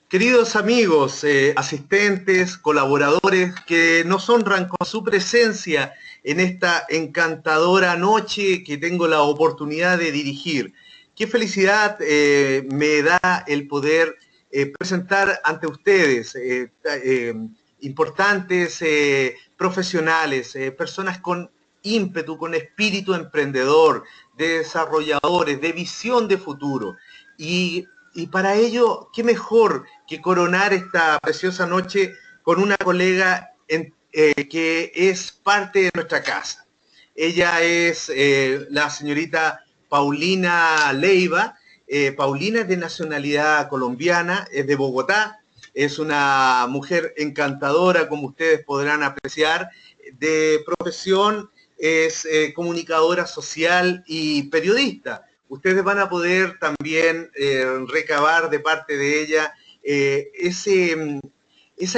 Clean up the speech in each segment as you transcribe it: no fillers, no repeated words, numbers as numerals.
Queridos amigos, asistentes, colaboradores que nos honran con su presencia en esta encantadora noche que tengo la oportunidad de dirigir. Qué felicidad me da el poder presentar ante ustedes importantes profesionales, personas con ímpetu, con espíritu emprendedor, de desarrolladores, de visión de futuro. Y para ello, qué mejor que coronar esta preciosa noche con una colega que es parte de nuestra casa. Ella es la señorita Paulina Leiva. Paulina es de nacionalidad colombiana, es de Bogotá, es una mujer encantadora, como ustedes podrán apreciar, de profesión es comunicadora social y periodista. Ustedes van a poder también recabar de parte de ella esa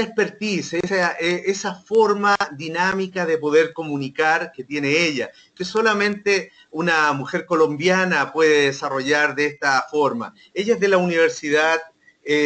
expertise, esa forma dinámica de poder comunicar que tiene ella, que solamente una mujer colombiana puede desarrollar de esta forma. Ella es de la Universidad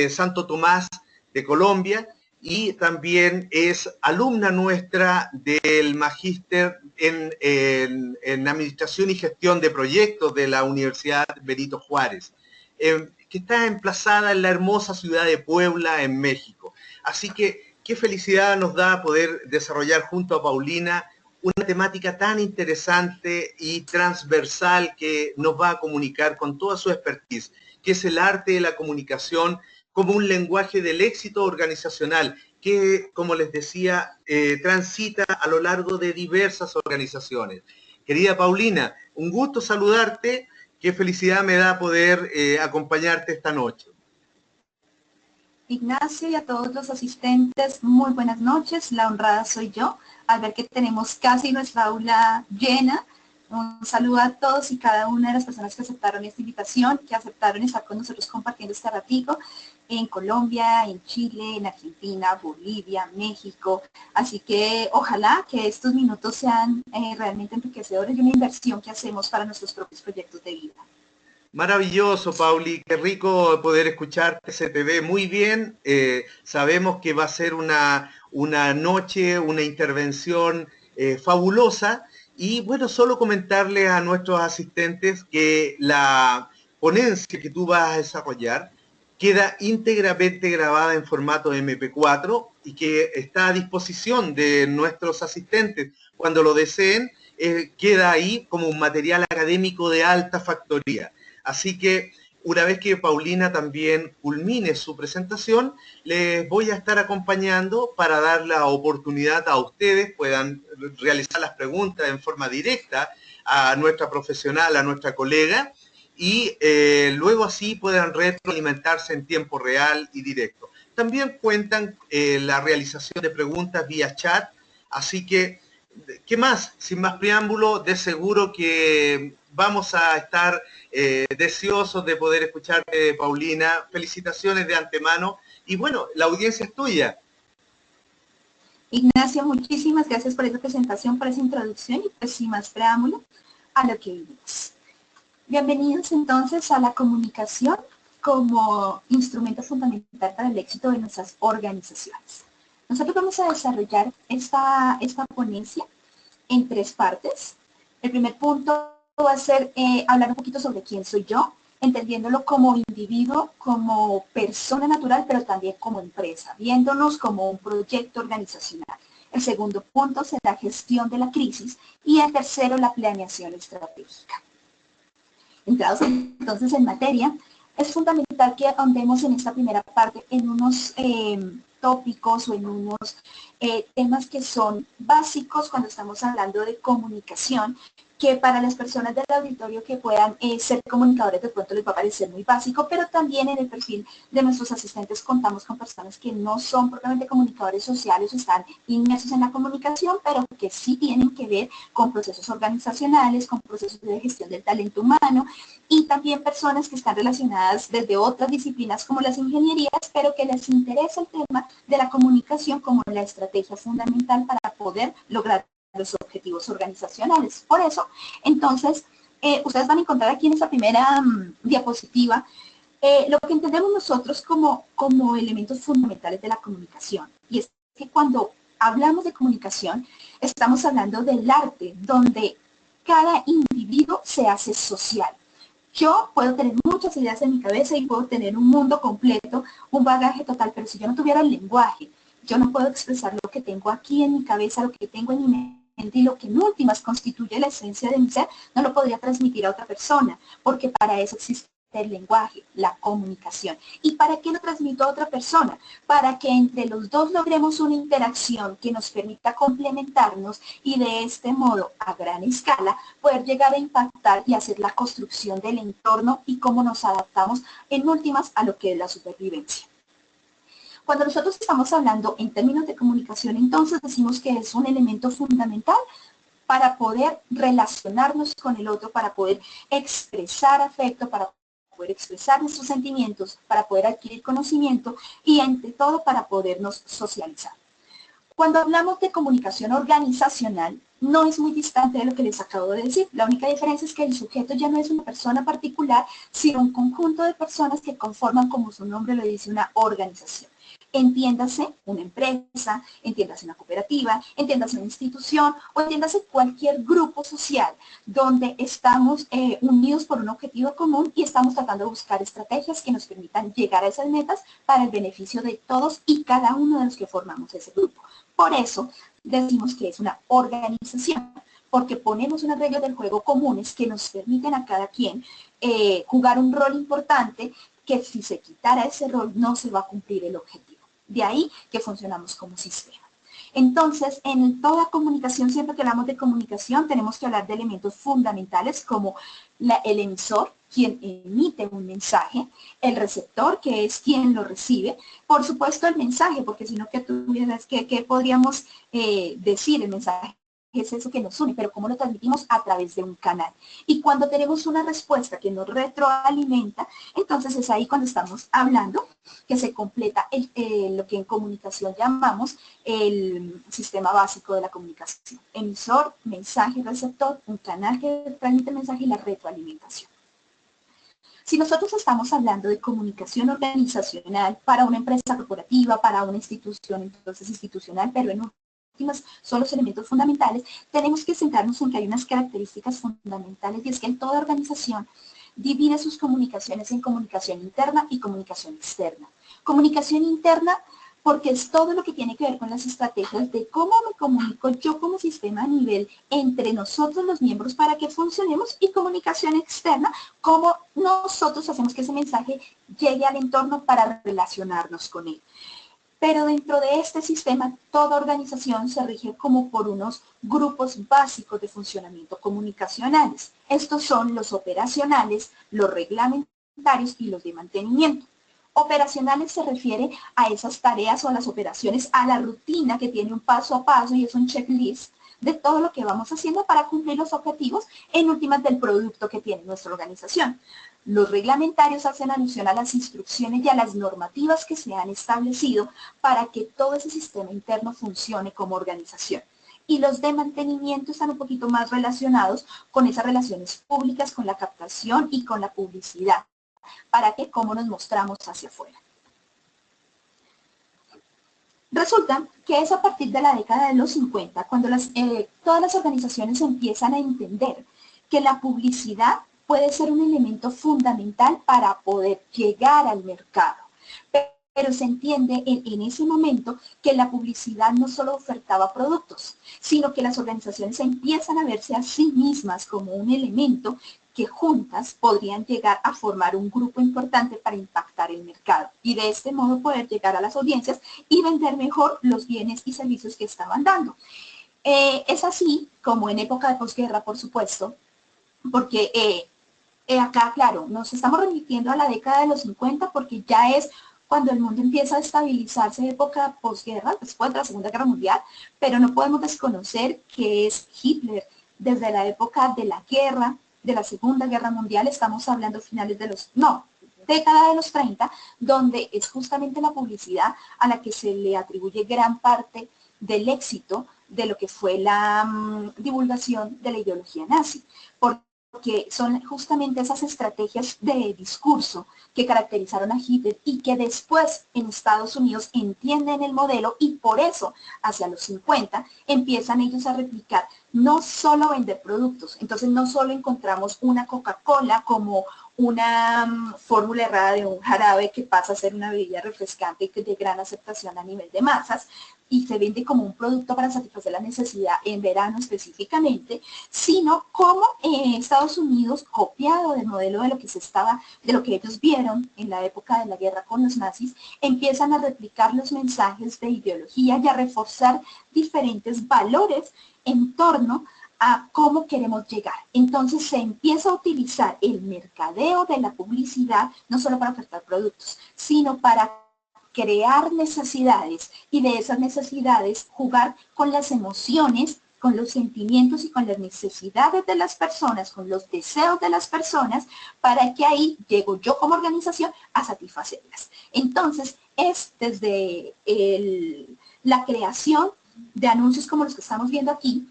Santo Tomás de Colombia y también es alumna nuestra del magíster en Administración y Gestión de Proyectos de la Universidad Benito Juárez, que está emplazada en la hermosa ciudad de Puebla, en México. Así que qué felicidad nos da poder desarrollar junto a Paulina una temática tan interesante y transversal que nos va a comunicar con toda su expertise, que es el arte de la comunicación como un lenguaje del éxito organizacional que, como les decía, transita a lo largo de diversas organizaciones. Querida Paulina, un gusto saludarte. Qué felicidad me da poder acompañarte esta noche. Ignacio y a todos los asistentes, muy buenas noches. La honrada soy yo, al ver que tenemos casi nuestra aula llena. Un saludo a todos y cada una de las personas que aceptaron esta invitación, que aceptaron estar con nosotros compartiendo este ratito en Colombia, en Chile, en Argentina, Bolivia, México. Así que ojalá que estos minutos sean realmente enriquecedores y una inversión que hacemos para nuestros propios proyectos de vida. Maravilloso, Pauli, qué rico poder escucharte, se te ve muy bien. Sabemos que va a ser una noche, una intervención fabulosa. Y bueno, solo comentarle a nuestros asistentes que la ponencia que tú vas a desarrollar queda íntegramente grabada en formato MP4 y que está a disposición de nuestros asistentes cuando lo deseen. Queda ahí como un material académico de alta factoría. Así que una vez que Paulina también culmine su presentación, les voy a estar acompañando para dar la oportunidad a ustedes, puedan realizar las preguntas en forma directa a nuestra profesional, a nuestra colega, y luego así puedan retroalimentarse en tiempo real y directo. También cuentan la realización de preguntas vía chat, así que, ¿qué más? Sin más preámbulo, de seguro que vamos a estar deseosos de poder escucharte, Paulina. Felicitaciones de antemano. Y bueno, la audiencia es tuya. Ignacio, muchísimas gracias por esa presentación, por esa introducción y pues sin más preámbulo a lo que vivimos. Bienvenidos entonces a la comunicación como instrumento fundamental para el éxito de nuestras organizaciones. Nosotros vamos a desarrollar esta ponencia en 3 partes. El primer punto va a ser hablar un poquito sobre quién soy yo, entendiéndolo como individuo, como persona natural, pero también como empresa, viéndonos como un proyecto organizacional. El segundo punto será gestión de la crisis y el tercero, la planeación estratégica. Entrados entonces en materia, es fundamental que ahondemos en esta primera parte en unos tópicos o en unos temas que son básicos cuando estamos hablando de comunicación, que para las personas del auditorio que puedan ser comunicadores de pronto les va a parecer muy básico, pero también en el perfil de nuestros asistentes contamos con personas que no son propiamente comunicadores sociales o están inmersos en la comunicación, pero que sí tienen que ver con procesos organizacionales, con procesos de gestión del talento humano y también personas que están relacionadas desde otras disciplinas como las ingenierías, pero que les interesa el tema de la comunicación como la estrategia fundamental para poder lograr los objetivos organizacionales. Por eso, entonces, ustedes van a encontrar aquí en esta primera diapositiva lo que entendemos nosotros como elementos fundamentales de la comunicación. Y es que cuando hablamos de comunicación, estamos hablando del arte, donde cada individuo se hace social. Yo puedo tener muchas ideas en mi cabeza y puedo tener un mundo completo, un bagaje total, pero si yo no tuviera el lenguaje, yo no puedo expresar lo que tengo aquí en mi cabeza, lo que tengo en mi mente y lo que en últimas constituye la esencia de mi ser, no lo podría transmitir a otra persona, porque para eso existe el lenguaje, la comunicación. ¿Y para qué lo transmito a otra persona? Para que entre los dos logremos una interacción que nos permita complementarnos y de este modo, a gran escala, poder llegar a impactar y hacer la construcción del entorno y cómo nos adaptamos en últimas a lo que es la supervivencia. Cuando nosotros estamos hablando en términos de comunicación, entonces decimos que es un elemento fundamental para poder relacionarnos con el otro, para poder expresar afecto, para poder expresar nuestros sentimientos, para poder adquirir conocimiento y, entre todo, para podernos socializar. Cuando hablamos de comunicación organizacional, no es muy distante de lo que les acabo de decir. La única diferencia es que el sujeto ya no es una persona particular, sino un conjunto de personas que conforman, como su nombre lo dice, una organización. Entiéndase una empresa, entiéndase una cooperativa, entiéndase una institución o entiéndase cualquier grupo social donde estamos unidos por un objetivo común y estamos tratando de buscar estrategias que nos permitan llegar a esas metas para el beneficio de todos y cada uno de los que formamos ese grupo. Por eso decimos que es una organización, porque ponemos unas reglas del juego comunes que nos permiten a cada quien jugar un rol importante que si se quitara ese rol no se va a cumplir el objetivo. De ahí que funcionamos como sistema. Entonces, en toda comunicación, siempre que hablamos de comunicación, tenemos que hablar de elementos fundamentales como el emisor, quien emite un mensaje, el receptor, que es quien lo recibe, por supuesto el mensaje, porque si no, ¿qué podríamos decir? El mensaje es eso que nos une, pero ¿cómo lo transmitimos? A través de un canal. Y cuando tenemos una respuesta que nos retroalimenta, entonces es ahí cuando estamos hablando que se completa lo que en comunicación llamamos el sistema básico de la comunicación. Emisor, mensaje, receptor, un canal que transmite el mensaje y la retroalimentación. Si nosotros estamos hablando de comunicación organizacional para una empresa corporativa, para una institución, entonces institucional, pero en son los elementos fundamentales, tenemos que centrarnos en que hay unas características fundamentales y es que en toda organización divide sus comunicaciones en comunicación interna y comunicación externa. Comunicación interna porque es todo lo que tiene que ver con las estrategias de cómo me comunico yo como sistema a nivel entre nosotros los miembros para que funcionemos, y comunicación externa, cómo nosotros hacemos que ese mensaje llegue al entorno para relacionarnos con él. Pero dentro de este sistema, toda organización se rige como por unos grupos básicos de funcionamiento comunicacionales. Estos son los operacionales, los reglamentarios y los de mantenimiento. Operacionales se refiere a esas tareas o a las operaciones, a la rutina que tiene un paso a paso y es un checklist de todo lo que vamos haciendo para cumplir los objetivos en últimas del producto que tiene nuestra organización. Los reglamentarios hacen alusión a las instrucciones y a las normativas que se han establecido para que todo ese sistema interno funcione como organización. Y los de mantenimiento están un poquito más relacionados con esas relaciones públicas, con la captación y con la publicidad, para que cómo nos mostramos hacia afuera. Resulta que es a partir de la década de los 50 cuando todas las organizaciones empiezan a entender que la publicidad puede ser un elemento fundamental para poder llegar al mercado. Pero se entiende en ese momento que la publicidad no solo ofertaba productos, sino que las organizaciones empiezan a verse a sí mismas como un elemento que juntas podrían llegar a formar un grupo importante para impactar el mercado y de este modo poder llegar a las audiencias y vender mejor los bienes y servicios que estaban dando. Es así como en época de posguerra, por supuesto, porque acá, claro, nos estamos remitiendo a la década de los 50 porque ya es cuando el mundo empieza a estabilizarse en época posguerra, después de la Segunda Guerra Mundial, pero no podemos desconocer que es Hitler. Desde la época de la guerra, de la Segunda Guerra Mundial, estamos hablando finales de década de los 30, donde es justamente la publicidad a la que se le atribuye gran parte del éxito de lo que fue la divulgación de la ideología nazi. ¿Por porque son justamente esas estrategias de discurso que caracterizaron a Hitler y que después en Estados Unidos entienden el modelo y por eso hacia los 50 empiezan ellos a replicar, no solo vender productos. Entonces no solo encontramos una Coca-Cola como una fórmula errada de un jarabe que pasa a ser una bebida refrescante y de gran aceptación a nivel de masas, y se vende como un producto para satisfacer la necesidad en verano específicamente, sino como Estados Unidos, copiado del modelo de lo que ellos vieron en la época de la guerra con los nazis, empiezan a replicar los mensajes de ideología y a reforzar diferentes valores en torno a cómo queremos llegar. Entonces se empieza a utilizar el mercadeo de la publicidad, no solo para ofertar productos, sino para crear necesidades y de esas necesidades jugar con las emociones, con los sentimientos y con las necesidades de las personas, con los deseos de las personas, para que ahí llego yo como organización a satisfacerlas. Entonces es desde la creación de anuncios como los que estamos viendo aquí,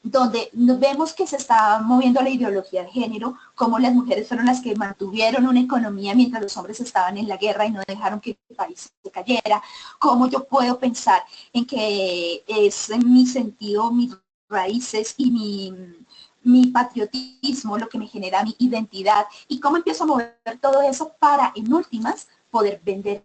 donde vemos que se está moviendo la ideología de género, cómo las mujeres fueron las que mantuvieron una economía mientras los hombres estaban en la guerra y no dejaron que el país se cayera, cómo yo puedo pensar en que es en mi sentido, mis raíces y mi patriotismo lo que me genera mi identidad, y cómo empiezo a mover todo eso para, en últimas, poder vender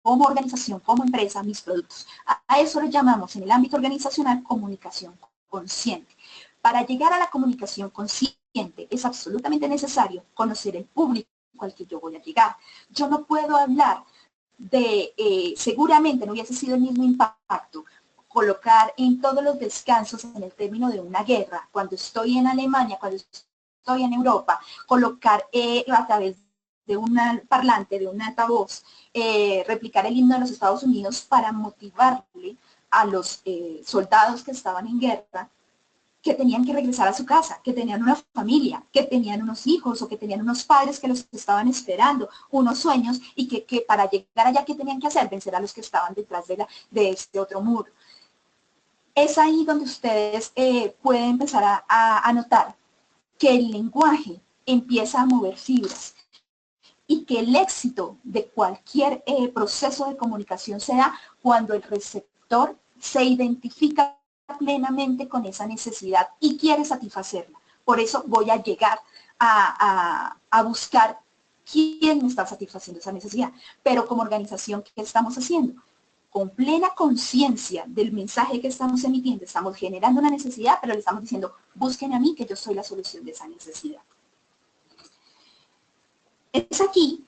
como organización, como empresa, mis productos. A eso lo llamamos en el ámbito organizacional comunicación consciente. Para llegar a la comunicación consciente es absolutamente necesario conocer el público al que yo voy a llegar. Yo no puedo hablar de, seguramente no hubiese sido el mismo impacto colocar en todos los descansos en el término de una guerra, cuando estoy en Alemania, cuando estoy en Europa, colocar a través de un parlante, de un altavoz, replicar el himno de los Estados Unidos para motivarle a los soldados que estaban en guerra, que tenían que regresar a su casa, que tenían una familia, que tenían unos hijos o que tenían unos padres que los estaban esperando, unos sueños, y que para llegar allá, ¿qué tenían que hacer? Vencer a los que estaban detrás de este otro muro. Es ahí donde ustedes pueden empezar a notar que el lenguaje empieza a mover fibras y que el éxito de cualquier proceso de comunicación se da cuando el receptor se identifica plenamente con esa necesidad y quiere satisfacerla. Por eso voy a llegar a buscar quién me está satisfaciendo esa necesidad. Pero como organización, ¿qué estamos haciendo? Con plena conciencia del mensaje que estamos emitiendo, estamos generando una necesidad, pero le estamos diciendo, busquen a mí que yo soy la solución de esa necesidad. Es aquí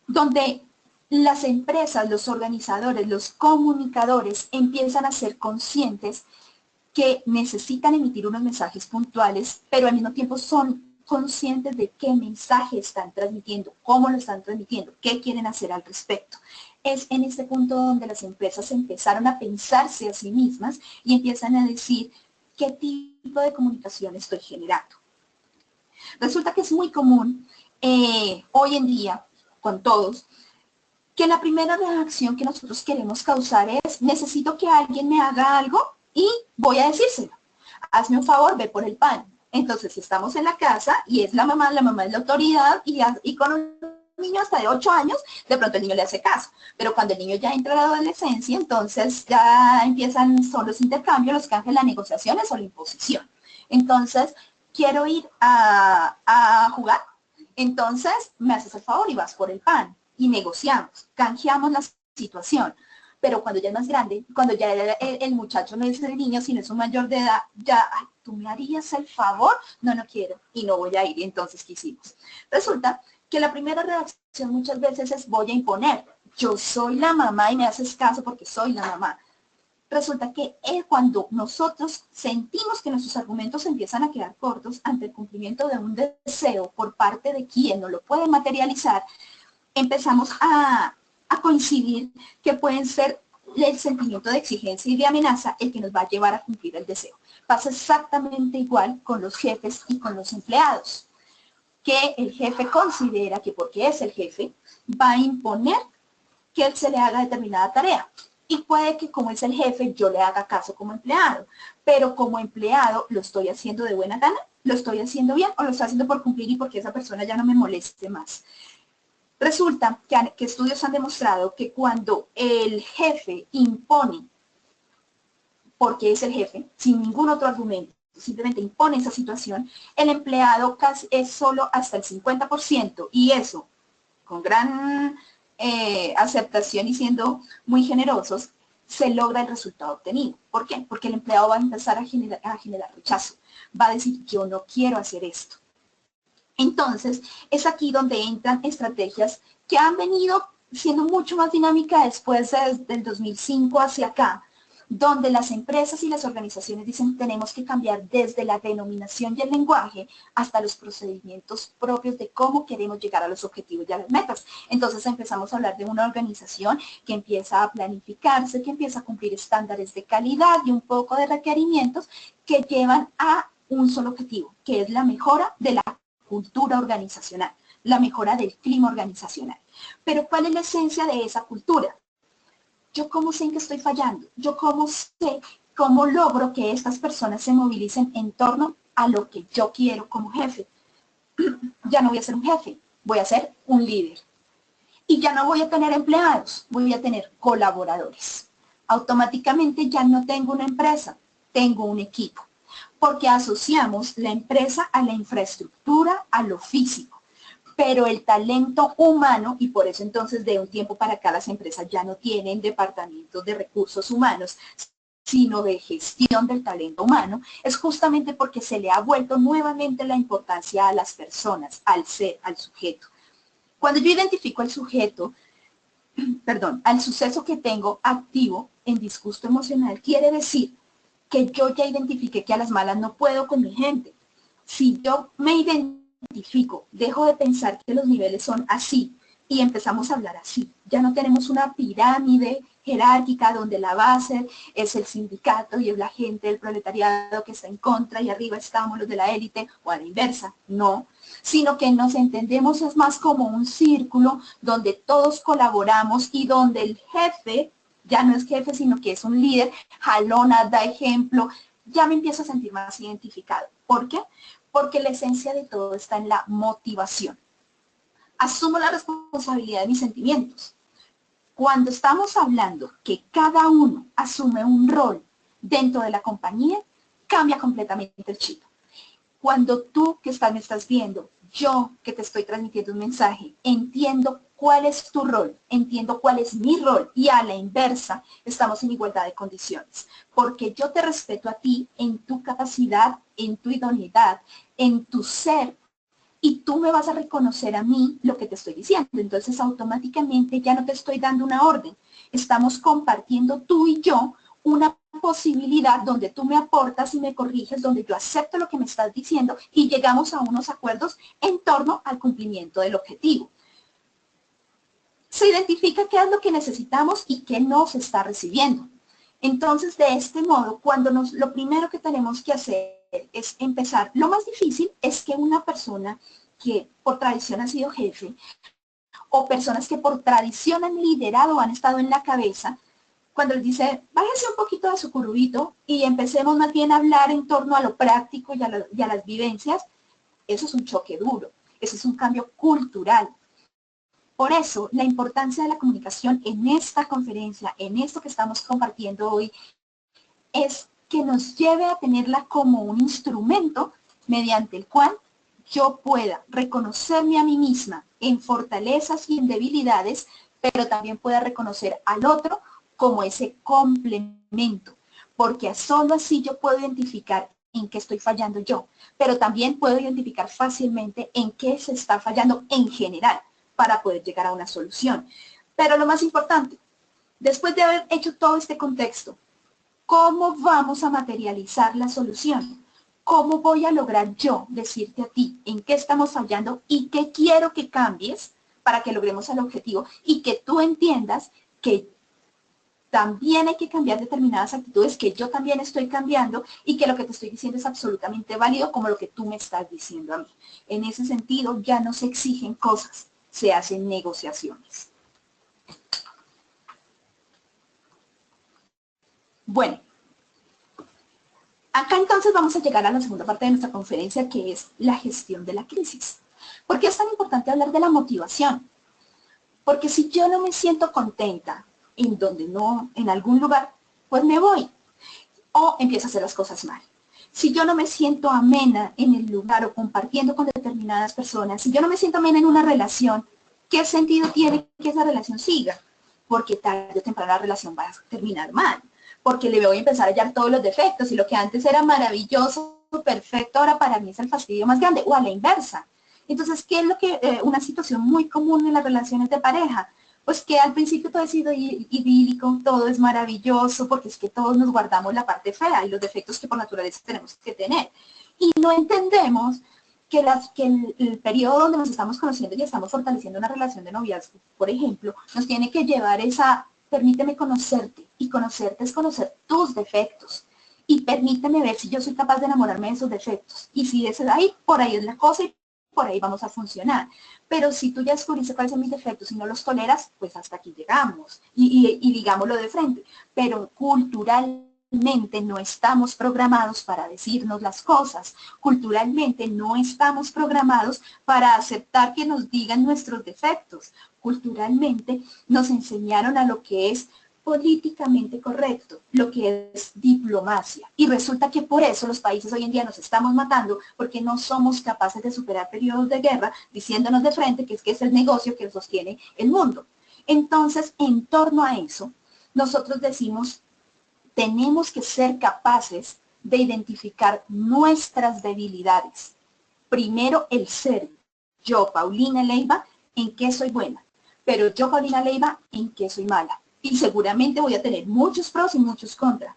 donde las empresas, los organizadores, los comunicadores empiezan a ser conscientes que necesitan emitir unos mensajes puntuales, pero al mismo tiempo son conscientes de qué mensaje están transmitiendo, cómo lo están transmitiendo, qué quieren hacer al respecto. Es en este punto donde las empresas empezaron a pensarse a sí mismas y empiezan a decir qué tipo de comunicación estoy generando. Resulta que es muy común hoy en día, con todos, que la primera reacción que nosotros queremos causar es, necesito que alguien me haga algo y voy a decírselo. Hazme un favor, ve por el pan. Entonces, si estamos en la casa y es la mamá es la autoridad y con un niño hasta de 8 años, de pronto el niño le hace caso. Pero cuando el niño ya entra a la adolescencia, entonces ya son los intercambios, los canjes, las negociaciones o la imposición. Entonces, quiero ir a jugar, entonces me haces el favor y vas por el pan. Y negociamos, canjeamos la situación. Pero cuando ya es más grande, cuando ya el muchacho no es el niño, sino es un mayor de edad, ya, ay, ¿tú me harías el favor? No, no quiero y no voy a ir. Y entonces, ¿qué hicimos? Resulta que la primera reacción muchas veces es voy a imponer. Yo soy la mamá y me haces caso porque soy la mamá. Resulta que cuando nosotros sentimos que nuestros argumentos empiezan a quedar cortos ante el cumplimiento de un deseo por parte de quien no lo puede materializar, empezamos a coincidir que pueden ser el sentimiento de exigencia y de amenaza el que nos va a llevar a cumplir el deseo. Pasa exactamente igual con los jefes y con los empleados, que el jefe considera que porque es el jefe, va a imponer que él se le haga determinada tarea. Y puede que como es el jefe, yo le haga caso como empleado, pero como empleado lo estoy haciendo de buena gana, lo estoy haciendo bien o lo estoy haciendo por cumplir y porque esa persona ya no me moleste más. Resulta que estudios han demostrado que cuando el jefe impone, porque es el jefe, sin ningún otro argumento, simplemente impone esa situación, el empleado casi es solo hasta el 50% y eso, con gran aceptación y siendo muy generosos, se logra el resultado obtenido. ¿Por qué? Porque el empleado va a empezar a generar rechazo. Va a decir, yo no quiero hacer esto. Entonces, es aquí donde entran estrategias que han venido siendo mucho más dinámicas después del 2005 hacia acá, donde las empresas y las organizaciones dicen tenemos que cambiar desde la denominación y el lenguaje hasta los procedimientos propios de cómo queremos llegar a los objetivos y a las metas. Entonces empezamos a hablar de una organización que empieza a planificarse, que empieza a cumplir estándares de calidad y un poco de requerimientos que llevan a un solo objetivo, que es la mejora de la cultura organizacional, la mejora del clima organizacional. Pero ¿cuál es la esencia de esa cultura? ¿Yo cómo sé en qué estoy fallando? ¿Yo cómo sé, cómo logro que estas personas se movilicen en torno a lo que yo quiero como jefe? Ya no voy a ser un jefe, voy a ser un líder. Y ya no voy a tener empleados, voy a tener colaboradores. Automáticamente ya no tengo una empresa, tengo un equipo. Porque asociamos la empresa a la infraestructura, a lo físico. Pero el talento humano, y por eso entonces de un tiempo para acá las empresas ya no tienen departamentos de recursos humanos, sino de gestión del talento humano, es justamente porque se le ha vuelto nuevamente la importancia a las personas, al ser, al sujeto. Cuando yo identifico al sujeto, perdón, al suceso que tengo activo en disgusto emocional, quiere decir que yo ya identifiqué que a las malas no puedo con mi gente. Si yo me identifico, dejo de pensar que los niveles son así y empezamos a hablar así. Ya no tenemos una pirámide jerárquica donde la base es el sindicato y es la gente del proletariado que está en contra y arriba estamos los de la élite o a la inversa. No, sino que nos entendemos es más como un círculo donde todos colaboramos y donde el jefe ya no es jefe, sino que es un líder, jalona, da ejemplo, ya me empiezo a sentir más identificado. ¿Por qué? Porque la esencia de todo está en la motivación. Asumo la responsabilidad de mis sentimientos. Cuando estamos hablando que cada uno asume un rol dentro de la compañía, cambia completamente el chip. Cuando tú que me estás viendo, yo que te estoy transmitiendo un mensaje, entiendo cuál es tu rol, entiendo cuál es mi rol y a la inversa estamos en igualdad de condiciones. Porque yo te respeto a ti en tu capacidad, en tu idoneidad, en tu ser y tú me vas a reconocer a mí lo que te estoy diciendo. Entonces automáticamente ya no te estoy dando una orden. Estamos compartiendo tú y yo una posibilidad donde tú me aportas y me corriges, donde yo acepto lo que me estás diciendo y llegamos a unos acuerdos en torno al cumplimiento del objetivo. Se identifica qué es lo que necesitamos y qué no se está recibiendo. Entonces, de este modo, lo primero que tenemos que hacer es empezar. Lo más difícil es que una persona que por tradición ha sido jefe o personas que por tradición han liderado o han estado en la cabeza, cuando les dice, bájese un poquito de su curubito y empecemos más bien a hablar en torno a lo práctico y a las vivencias, eso es un choque duro, eso es un cambio cultural. Por eso, la importancia de la comunicación en esta conferencia, en esto que estamos compartiendo hoy, es que nos lleve a tenerla como un instrumento mediante el cual yo pueda reconocerme a mí misma en fortalezas y en debilidades, pero también pueda reconocer al otro como ese complemento, porque solo así yo puedo identificar en qué estoy fallando yo, pero también puedo identificar fácilmente en qué se está fallando en general para poder llegar a una solución. Pero lo más importante, después de haber hecho todo este contexto, ¿cómo vamos a materializar la solución? ¿Cómo voy a lograr yo decirte a ti en qué estamos fallando y qué quiero que cambies para que logremos el objetivo y que tú entiendas que también hay que cambiar determinadas actitudes que yo también estoy cambiando y que lo que te estoy diciendo es absolutamente válido como lo que tú me estás diciendo a mí. En ese sentido, ya no se exigen cosas, se hacen negociaciones. Bueno, acá entonces vamos a llegar a la segunda parte de nuestra conferencia, que es la gestión de la crisis. ¿Por qué es tan importante hablar de la motivación? Porque si yo no me siento contenta en donde no, en algún lugar, pues me voy o empiezo a hacer las cosas mal. Si yo no me siento amena en el lugar o compartiendo con determinadas personas, si yo no me siento amena en una relación, ¿qué sentido tiene que esa relación siga? Porque tarde o temprano la relación va a terminar mal, porque le voy a empezar a hallar todos los defectos y lo que antes era maravilloso, perfecto, ahora para mí es el fastidio más grande, o a la inversa. Entonces, ¿qué es lo que una situación muy común en las relaciones de pareja? Pues que al principio todo es idílico, todo es maravilloso, porque es que todos nos guardamos la parte fea y los defectos que por naturaleza tenemos que tener. Y no entendemos que el periodo donde nos estamos conociendo y estamos fortaleciendo una relación de noviazgo, por ejemplo, nos tiene que llevar permíteme conocerte, y conocerte es conocer tus defectos, y permíteme ver si yo soy capaz de enamorarme de esos defectos, y si es ahí, por ahí es la cosa, y por ahí vamos a funcionar. Pero si tú ya descubriste cuáles son mis defectos y no los toleras, pues hasta aquí llegamos, y digámoslo de frente. Pero culturalmente no estamos programados para decirnos las cosas. Culturalmente no estamos programados para aceptar que nos digan nuestros defectos. Culturalmente nos enseñaron a lo que es políticamente correcto, lo que es diplomacia. Y resulta que por eso los países hoy en día nos estamos matando, porque no somos capaces de superar periodos de guerra, diciéndonos de frente que es el negocio que sostiene el mundo. Entonces, en torno a eso, nosotros decimos, tenemos que ser capaces de identificar nuestras debilidades. Primero, el ser. Yo, Paulina Leiva, ¿en qué soy buena? Pero yo, Paulina Leiva, ¿en qué soy mala? Y seguramente voy a tener muchos pros y muchos contras.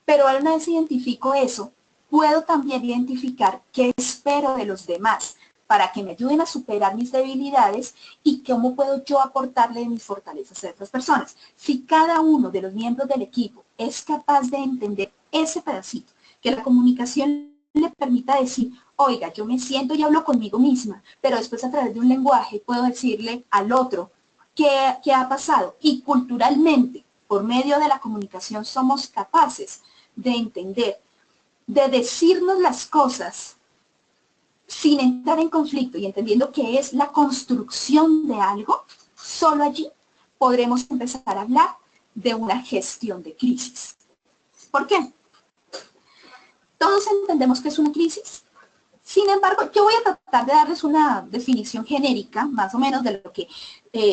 Pero una vez identifico eso, puedo también identificar qué espero de los demás para que me ayuden a superar mis debilidades y cómo puedo yo aportarle mis fortalezas a otras personas. Si cada uno de los miembros del equipo es capaz de entender ese pedacito, que la comunicación le permita decir, oiga, yo me siento y hablo conmigo misma, pero después a través de un lenguaje puedo decirle al otro, ¿qué ha pasado? Y culturalmente, por medio de la comunicación, somos capaces de entender, de decirnos las cosas sin entrar en conflicto y entendiendo que es la construcción de algo. Solo allí podremos empezar a hablar de una gestión de crisis. ¿Por qué? Todos entendemos que es una crisis. Sin embargo, yo voy a tratar de darles una definición genérica, más o menos, de lo que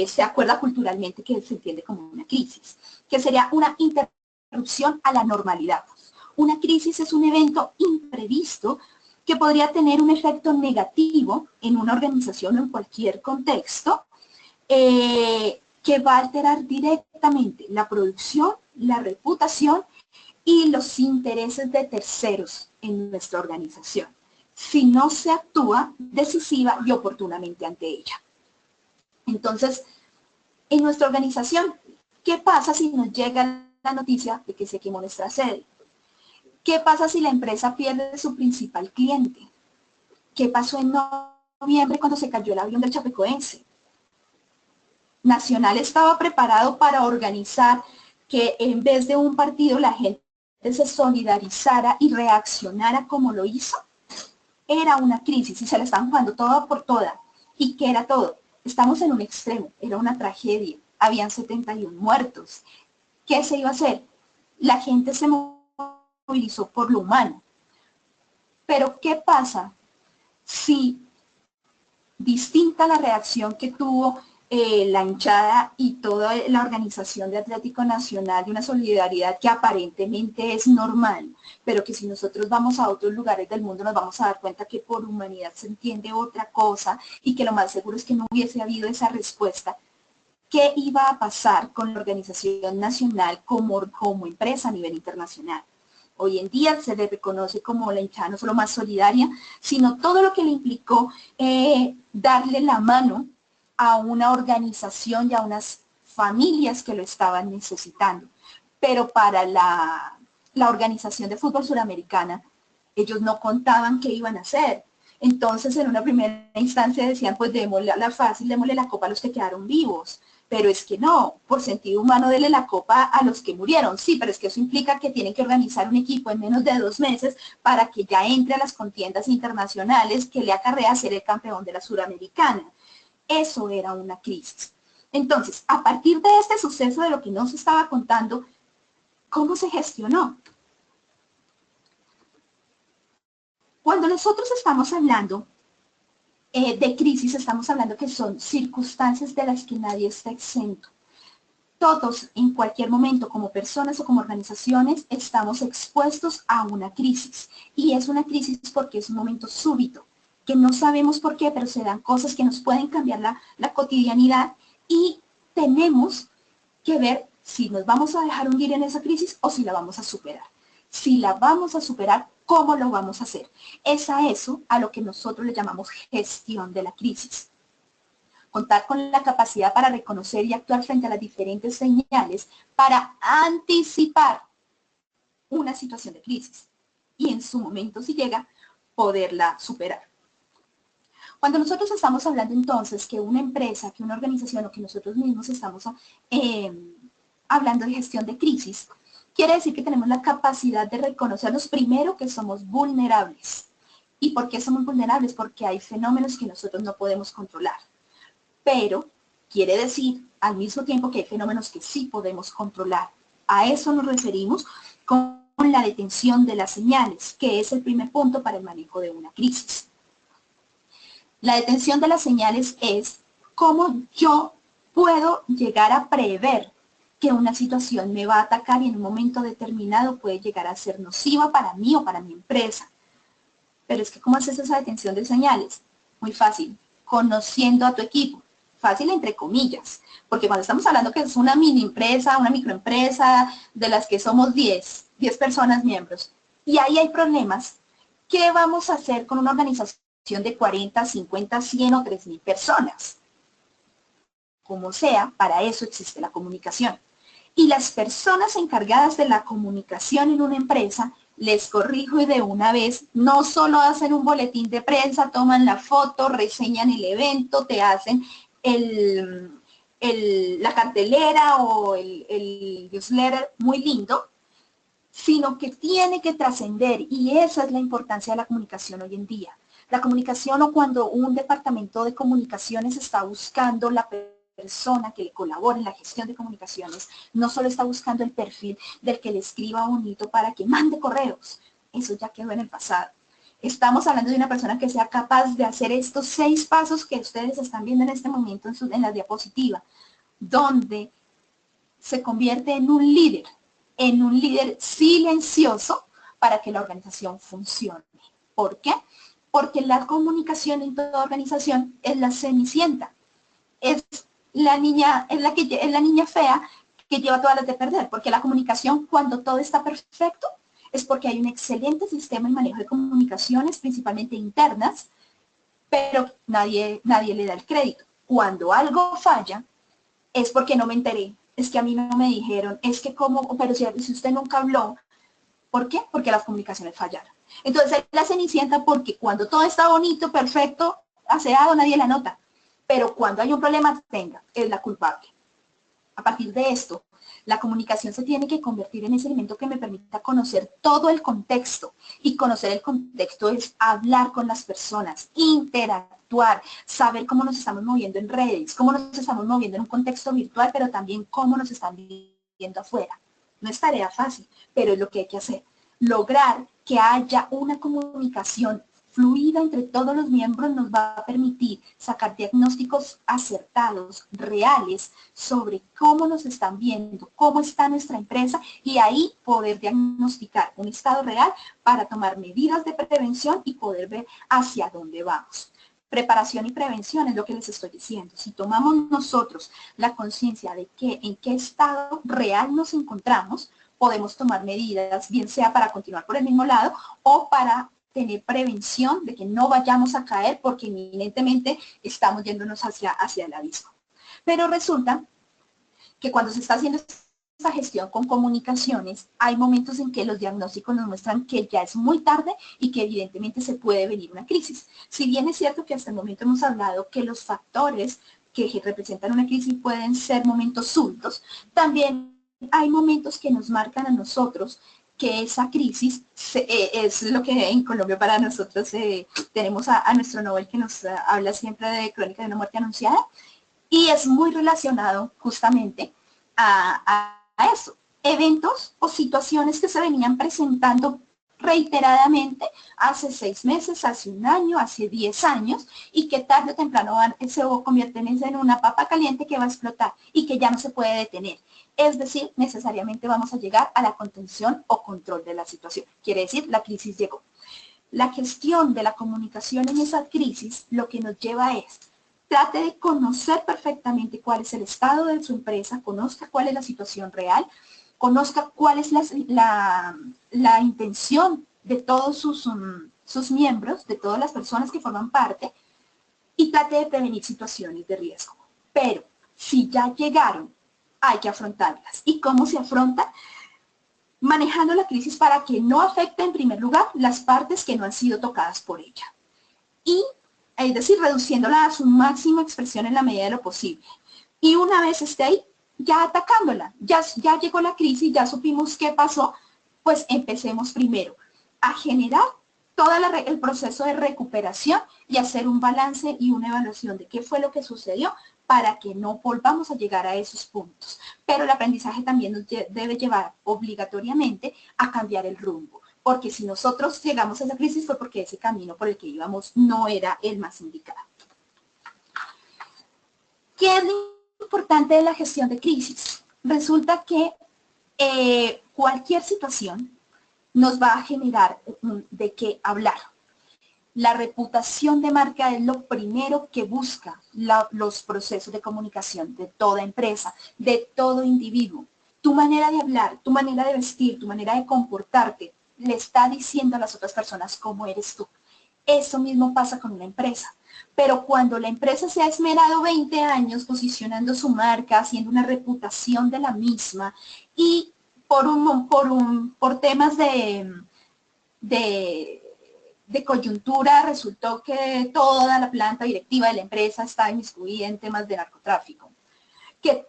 se acuerda culturalmente que se entiende como una crisis, que sería una interrupción a la normalidad. Una crisis es un evento imprevisto que podría tener un efecto negativo en una organización o en cualquier contexto, que va a alterar directamente la producción, la reputación y los intereses de terceros en nuestra organización, si no se actúa decisiva y oportunamente ante ella. Entonces, en nuestra organización, ¿qué pasa si nos llega la noticia de que se quemó nuestra sede? ¿Qué pasa si la empresa pierde su principal cliente? ¿Qué pasó en noviembre cuando se cayó el avión del Chapecoense? Nacional estaba preparado para organizar que en vez de un partido la gente se solidarizara y reaccionara como lo hizo. Era una crisis y se la estaban jugando toda por toda. ¿Y qué era todo? Estamos en un extremo, era una tragedia. Habían 71 muertos. ¿Qué se iba a hacer? La gente se movilizó por lo humano. Pero ¿qué pasa si, distinta la reacción que tuvo la hinchada y toda la organización de Atlético Nacional, de una solidaridad que aparentemente es normal, pero que si nosotros vamos a otros lugares del mundo nos vamos a dar cuenta que por humanidad se entiende otra cosa y que lo más seguro es que no hubiese habido esa respuesta? ¿Qué iba a pasar con la organización nacional como empresa a nivel internacional? Hoy en día se le reconoce como la hinchada no solo más solidaria, sino todo lo que le implicó darle la mano a una organización y a unas familias que lo estaban necesitando. Pero para la organización de fútbol suramericana, ellos no contaban qué iban a hacer. Entonces, en una primera instancia decían, pues démosle la fácil, démosle la copa a los que quedaron vivos. Pero es que no, por sentido humano dele la copa a los que murieron. Sí, pero es que eso implica que tienen que organizar un equipo en menos de 2 meses para que ya entre a las contiendas internacionales que le acarrea ser el campeón de la Suramericana. Eso era una crisis. Entonces, a partir de este suceso de lo que nos estaba contando, ¿cómo se gestionó? Cuando nosotros estamos hablando de crisis, estamos hablando que son circunstancias de las que nadie está exento. Todos, en cualquier momento, como personas o como organizaciones, estamos expuestos a una crisis. Y es una crisis porque es un momento súbito, que no sabemos por qué, pero se dan cosas que nos pueden cambiar la cotidianidad y tenemos que ver si nos vamos a dejar hundir en esa crisis o si la vamos a superar. Si la vamos a superar, ¿cómo lo vamos a hacer? Es a eso a lo que nosotros le llamamos gestión de la crisis. Contar con la capacidad para reconocer y actuar frente a las diferentes señales para anticipar una situación de crisis y en su momento, si llega, poderla superar. Cuando nosotros estamos hablando entonces que una empresa, que una organización o que nosotros mismos estamos hablando de gestión de crisis, quiere decir que tenemos la capacidad de reconocernos primero que somos vulnerables. ¿Y por qué somos vulnerables? Porque hay fenómenos que nosotros no podemos controlar. Pero quiere decir al mismo tiempo que hay fenómenos que sí podemos controlar. A eso nos referimos con la detención de las señales, que es el primer punto para el manejo de una crisis. La detención de las señales es cómo yo puedo llegar a prever que una situación me va a atacar y en un momento determinado puede llegar a ser nociva para mí o para mi empresa. Pero es que ¿cómo haces esa detención de señales? Muy fácil, conociendo a tu equipo. Fácil entre comillas, porque cuando estamos hablando que es una mini empresa, una microempresa, de las que somos 10 personas miembros, y ahí hay problemas, ¿qué vamos a hacer con una organización de 40, 50, 100 o 3.000 personas? Como sea, para eso existe la comunicación. Y las personas encargadas de la comunicación en una empresa, les corrijo y de una vez, no solo hacen un boletín de prensa, toman la foto, reseñan el evento, te hacen la cartelera o el newsletter muy lindo, sino que tiene que trascender y esa es la importancia de la comunicación hoy en día. La comunicación o cuando un departamento de comunicaciones está buscando la persona que le colabore en la gestión de comunicaciones, no solo está buscando el perfil del que le escriba bonito para que mande correos, eso ya quedó en el pasado. Estamos hablando de una persona que sea capaz de hacer estos 6 pasos que ustedes están viendo en este momento en la diapositiva, donde se convierte en un líder silencioso para que la organización funcione. ¿Por qué? Porque la comunicación en toda organización es la cenicienta, es la niña fea que lleva todas las de perder, porque la comunicación cuando todo está perfecto es porque hay un excelente sistema de manejo de comunicaciones, principalmente internas, pero nadie le da el crédito. Cuando algo falla, es porque no me enteré, es que a mí no me dijeron, es que cómo, pero si usted nunca habló, ¿por qué? Porque las comunicaciones fallaron. Entonces, la cenicienta porque cuando todo está bonito, perfecto, aseado, nadie la nota, pero cuando hay un problema, es la culpable. A partir de esto, la comunicación se tiene que convertir en ese elemento que me permita conocer todo el contexto. Y conocer el contexto es hablar con las personas, interactuar, saber cómo nos estamos moviendo en redes, cómo nos estamos moviendo en un contexto virtual, pero también cómo nos están viendo afuera. No es tarea fácil, pero es lo que hay que hacer. Lograr que haya una comunicación fluida entre todos los miembros nos va a permitir sacar diagnósticos acertados, reales, sobre cómo nos están viendo, cómo está nuestra empresa y ahí poder diagnosticar un estado real para tomar medidas de prevención y poder ver hacia dónde vamos. Preparación y prevención es lo que les estoy diciendo. Si tomamos nosotros la conciencia de en qué estado real nos encontramos, podemos tomar medidas, bien sea para continuar por el mismo lado o para tener prevención de que no vayamos a caer porque inminentemente estamos yéndonos hacia el abismo. Pero resulta que cuando se está haciendo esta gestión con comunicaciones, hay momentos en que los diagnósticos nos muestran que ya es muy tarde y que evidentemente se puede venir una crisis. Si bien es cierto que hasta el momento hemos hablado que los factores que representan una crisis pueden ser momentos súbitos, también hay momentos que nos marcan a nosotros que esa crisis es lo que en Colombia para nosotros tenemos a nuestro Nobel que nos habla siempre de Crónica de una muerte anunciada, y es muy relacionado justamente a eso. Eventos o situaciones que se venían presentando reiteradamente hace 6 meses, hace 1 año, hace 10 años, y que tarde o temprano se convierten en una papa caliente que va a explotar y que ya no se puede detener. Es decir, necesariamente vamos a llegar a la contención o control de la situación. Quiere decir, la crisis llegó. La gestión de la comunicación en esa crisis lo que nos lleva es, trate de conocer perfectamente cuál es el estado de su empresa, conozca cuál es la situación real, conozca cuál es la intención de todos sus miembros, de todas las personas que forman parte, y trate de prevenir situaciones de riesgo. Pero si ya llegaron, hay que afrontarlas. ¿Y cómo se afronta? Manejando la crisis para que no afecte en primer lugar las partes que no han sido tocadas por ella. Y, es decir, reduciéndola a su máxima expresión en la medida de lo posible. Y una vez esté ahí, ya atacándola, ya llegó la crisis, ya supimos qué pasó, pues empecemos primero a generar todo el proceso de recuperación y hacer un balance y una evaluación de qué fue lo que sucedió para que no volvamos a llegar a esos puntos. Pero el aprendizaje también nos debe llevar obligatoriamente a cambiar el rumbo, porque si nosotros llegamos a esa crisis fue porque ese camino por el que íbamos no era el más indicado. ¿Qué es lo importante de la gestión de crisis? Resulta que cualquier situación nos va a generar de qué hablar. La reputación de marca es lo primero que busca los procesos de comunicación de toda empresa, de todo individuo. Tu manera de hablar, tu manera de vestir, tu manera de comportarte, le está diciendo a las otras personas cómo eres tú. Eso mismo pasa con una empresa. Pero cuando la empresa se ha esmerado 20 años posicionando su marca, haciendo una reputación de la misma, y por temas de coyuntura resultó que toda la planta directiva de la empresa está inmiscuida en temas de narcotráfico. Que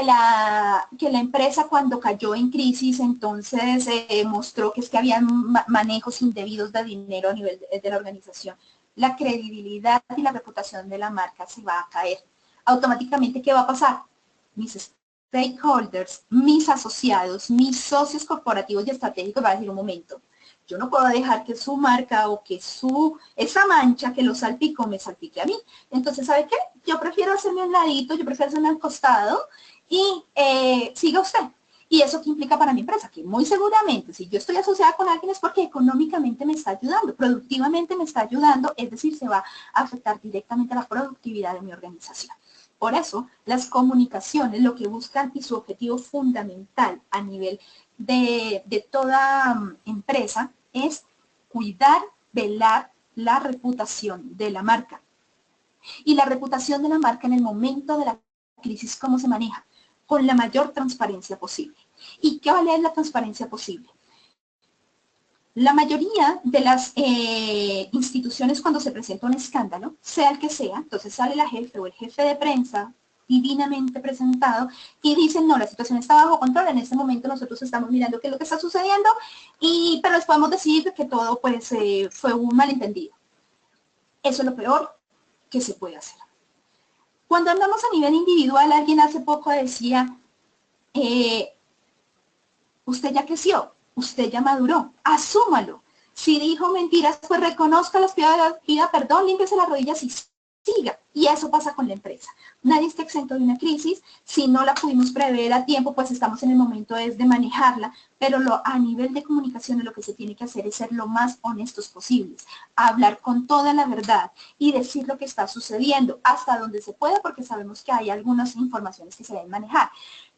la empresa cuando cayó en crisis entonces mostró que es que había manejos indebidos de dinero a nivel de la organización. La credibilidad y la reputación de la marca se va a caer. Automáticamente, ¿qué va a pasar? Mis stakeholders, mis asociados, mis socios corporativos y estratégicos van a decir un momento. Yo no puedo dejar que su marca o que esa mancha que lo salpicó me salpique a mí. Entonces, ¿sabe qué? Yo prefiero hacerme un ladito, yo prefiero hacerme al costado y siga usted. ¿Y eso qué implica para mi empresa? Que muy seguramente, si yo estoy asociada con alguien es porque económicamente me está ayudando, productivamente me está ayudando, es decir, se va a afectar directamente a la productividad de mi organización. Por eso, las comunicaciones lo que buscan y su objetivo fundamental a nivel de toda empresa es cuidar, velar la reputación de la marca. Y la reputación de la marca en el momento de la crisis, ¿cómo se maneja? Con la mayor transparencia posible. ¿Y qué vale la transparencia posible? La mayoría de las instituciones cuando se presenta un escándalo, sea el que sea, entonces sale la jefe o el jefe de prensa divinamente presentado y dicen, no, la situación está bajo control, en este momento nosotros estamos mirando qué es lo que está sucediendo, pero les podemos decir que todo pues fue un malentendido. Eso es lo peor que se puede hacer. Cuando andamos a nivel individual, alguien hace poco decía, usted ya creció, usted ya maduró, asúmalo. Si dijo mentiras, pues reconozca las piedras, pida perdón, límpiese las rodillas y siga. Y eso pasa con la empresa. Nadie está exento de una crisis. Si no la pudimos prever a tiempo, pues estamos en el momento de manejarla. Pero a nivel de comunicación lo que se tiene que hacer es ser lo más honestos posibles. Hablar con toda la verdad y decir lo que está sucediendo hasta donde se pueda, porque sabemos que hay algunas informaciones que se deben manejar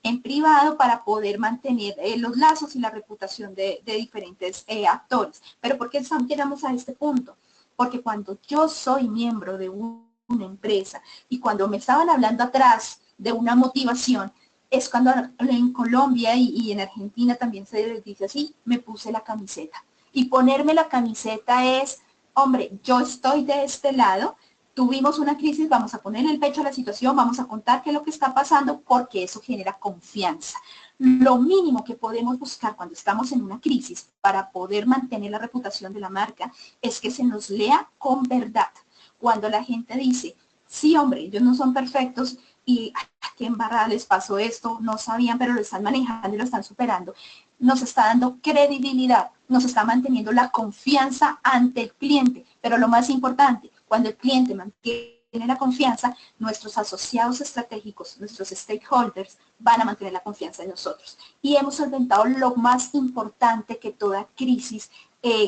en privado para poder mantener los lazos y la reputación de diferentes actores. Pero ¿por qué llegamos a este punto? Porque cuando yo soy miembro de una empresa y cuando me estaban hablando atrás de una motivación, es cuando en Colombia y en Argentina también se les dice así, me puse la camiseta. Y ponerme la camiseta es, hombre, yo estoy de este lado, tuvimos una crisis, vamos a poner el pecho a la situación, vamos a contar qué es lo que está pasando, porque eso genera confianza. Lo mínimo que podemos buscar cuando estamos en una crisis para poder mantener la reputación de la marca es que se nos lea con verdad. Cuando la gente dice, sí, hombre, ellos no son perfectos y qué embarrada les pasó esto, no sabían, pero lo están manejando y lo están superando, nos está dando credibilidad, nos está manteniendo la confianza ante el cliente. Pero lo más importante, cuando el cliente mantiene la confianza, nuestros asociados estratégicos, nuestros stakeholders, van a mantener la confianza en nosotros. Y hemos solventado lo más importante que toda crisis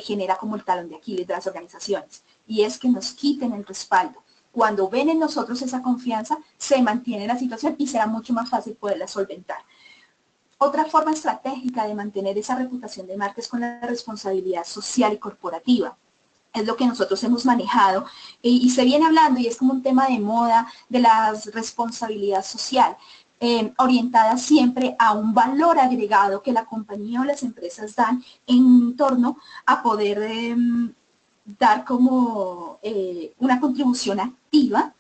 genera como el talón de Aquiles de las organizaciones, y es que nos quiten el respaldo. Cuando ven en nosotros esa confianza, se mantiene la situación y será mucho más fácil poderla solventar. Otra forma estratégica de mantener esa reputación de marca es con la responsabilidad social y corporativa. Es lo que nosotros hemos manejado y se viene hablando, y es como un tema de moda, de la responsabilidad social, orientada siempre a un valor agregado que la compañía o las empresas dan en torno a poder dar como una contribución activa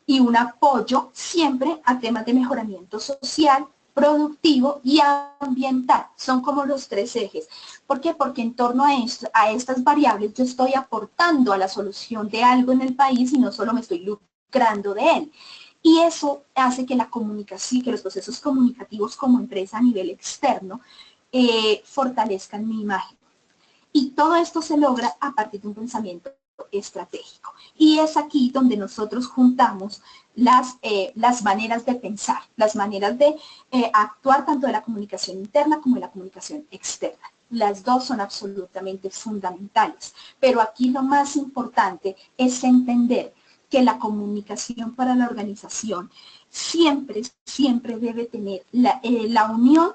y un apoyo siempre a temas de mejoramiento social, productivo y ambiental. Son como los tres ejes. ¿Por qué? Porque en torno a estas variables yo estoy aportando a la solución de algo en el país y no solo me estoy lucrando de él. Y eso hace que la comunicación, que los procesos comunicativos como empresa a nivel externo fortalezcan mi imagen. Y todo esto se logra a partir de un pensamiento estratégico. Y es aquí donde nosotros juntamos las maneras de pensar, las maneras de actuar tanto de la comunicación interna como de la comunicación externa. Las dos son absolutamente fundamentales, pero aquí lo más importante es entender que la comunicación para la organización siempre debe tener la unión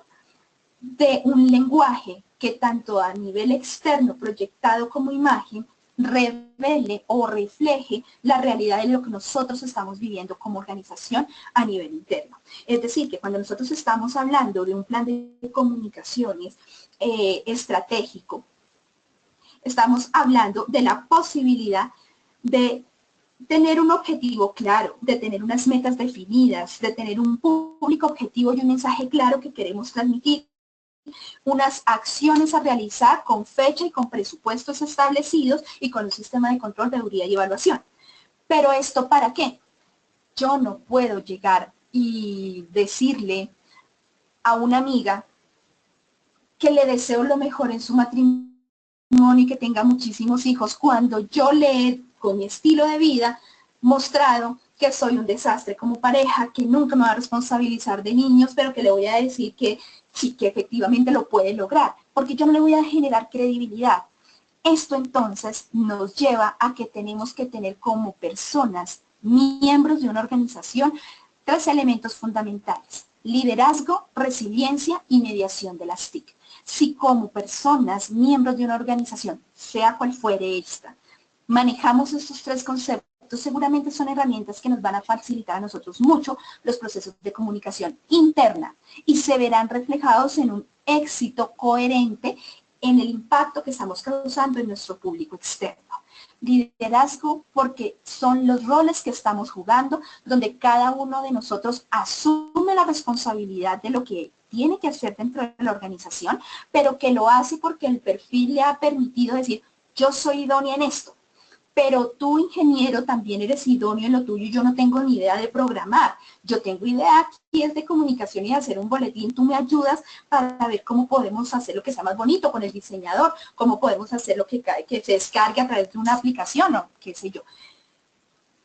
de un lenguaje que tanto a nivel externo proyectado como imagen revele o refleje la realidad de lo que nosotros estamos viviendo como organización a nivel interno. Es decir, que cuando nosotros estamos hablando de un plan de comunicaciones estratégico, estamos hablando de la posibilidad de tener un objetivo claro, de tener unas metas definidas, de tener un público objetivo y un mensaje claro que queremos transmitir, unas acciones a realizar con fecha y con presupuestos establecidos y con un sistema de control, veeduría y evaluación. ¿Pero esto para qué? Yo no puedo llegar y decirle a una amiga que le deseo lo mejor en su matrimonio y que tenga muchísimos hijos cuando yo le he, con mi estilo de vida, mostrado que soy un desastre como pareja, que nunca me va a responsabilizar de niños, pero que le voy a decir que sí, que efectivamente lo puede lograr, porque yo no le voy a generar credibilidad. Esto entonces nos lleva a que tenemos que tener como personas, miembros de una organización, tres elementos fundamentales: liderazgo, resiliencia y mediación de las TIC. Si como personas, miembros de una organización, sea cual fuere esta, manejamos estos tres conceptos, seguramente son herramientas que nos van a facilitar a nosotros mucho los procesos de comunicación interna y se verán reflejados en un éxito coherente en el impacto que estamos causando en nuestro público externo. Liderazgo, porque son los roles que estamos jugando, donde cada uno de nosotros asume la responsabilidad de lo que tiene que hacer dentro de la organización, pero que lo hace porque el perfil le ha permitido decir, yo soy idónea en esto. Pero tú, ingeniero, también eres idóneo en lo tuyo y yo no tengo ni idea de programar. Yo tengo idea aquí es de comunicación y de hacer un boletín. Tú me ayudas para ver cómo podemos hacer lo que sea más bonito con el diseñador, cómo podemos hacer lo que se descargue a través de una aplicación o qué sé yo.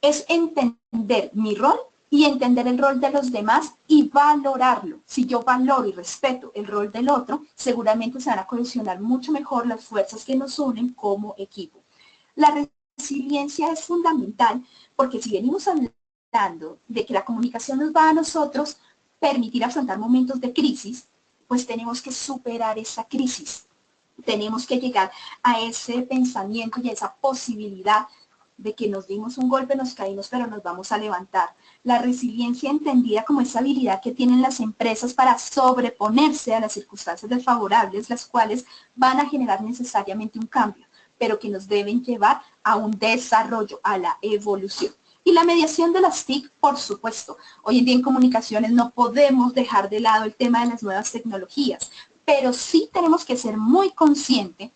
Es entender mi rol y entender el rol de los demás y valorarlo. Si yo valoro y respeto el rol del otro, seguramente se van a cohesionar mucho mejor las fuerzas que nos unen como equipo. La resiliencia es fundamental porque si venimos hablando de que la comunicación nos va a nosotros permitir afrontar momentos de crisis, pues tenemos que superar esa crisis. Tenemos que llegar a ese pensamiento y a esa posibilidad de que nos dimos un golpe, nos caímos, pero nos vamos a levantar. La resiliencia entendida como esa habilidad que tienen las empresas para sobreponerse a las circunstancias desfavorables, las cuales van a generar necesariamente un cambio, pero que nos deben llevar a un desarrollo, a la evolución. Y la mediación de las TIC, por supuesto. Hoy en día en comunicaciones no podemos dejar de lado el tema de las nuevas tecnologías, pero sí tenemos que ser muy conscientes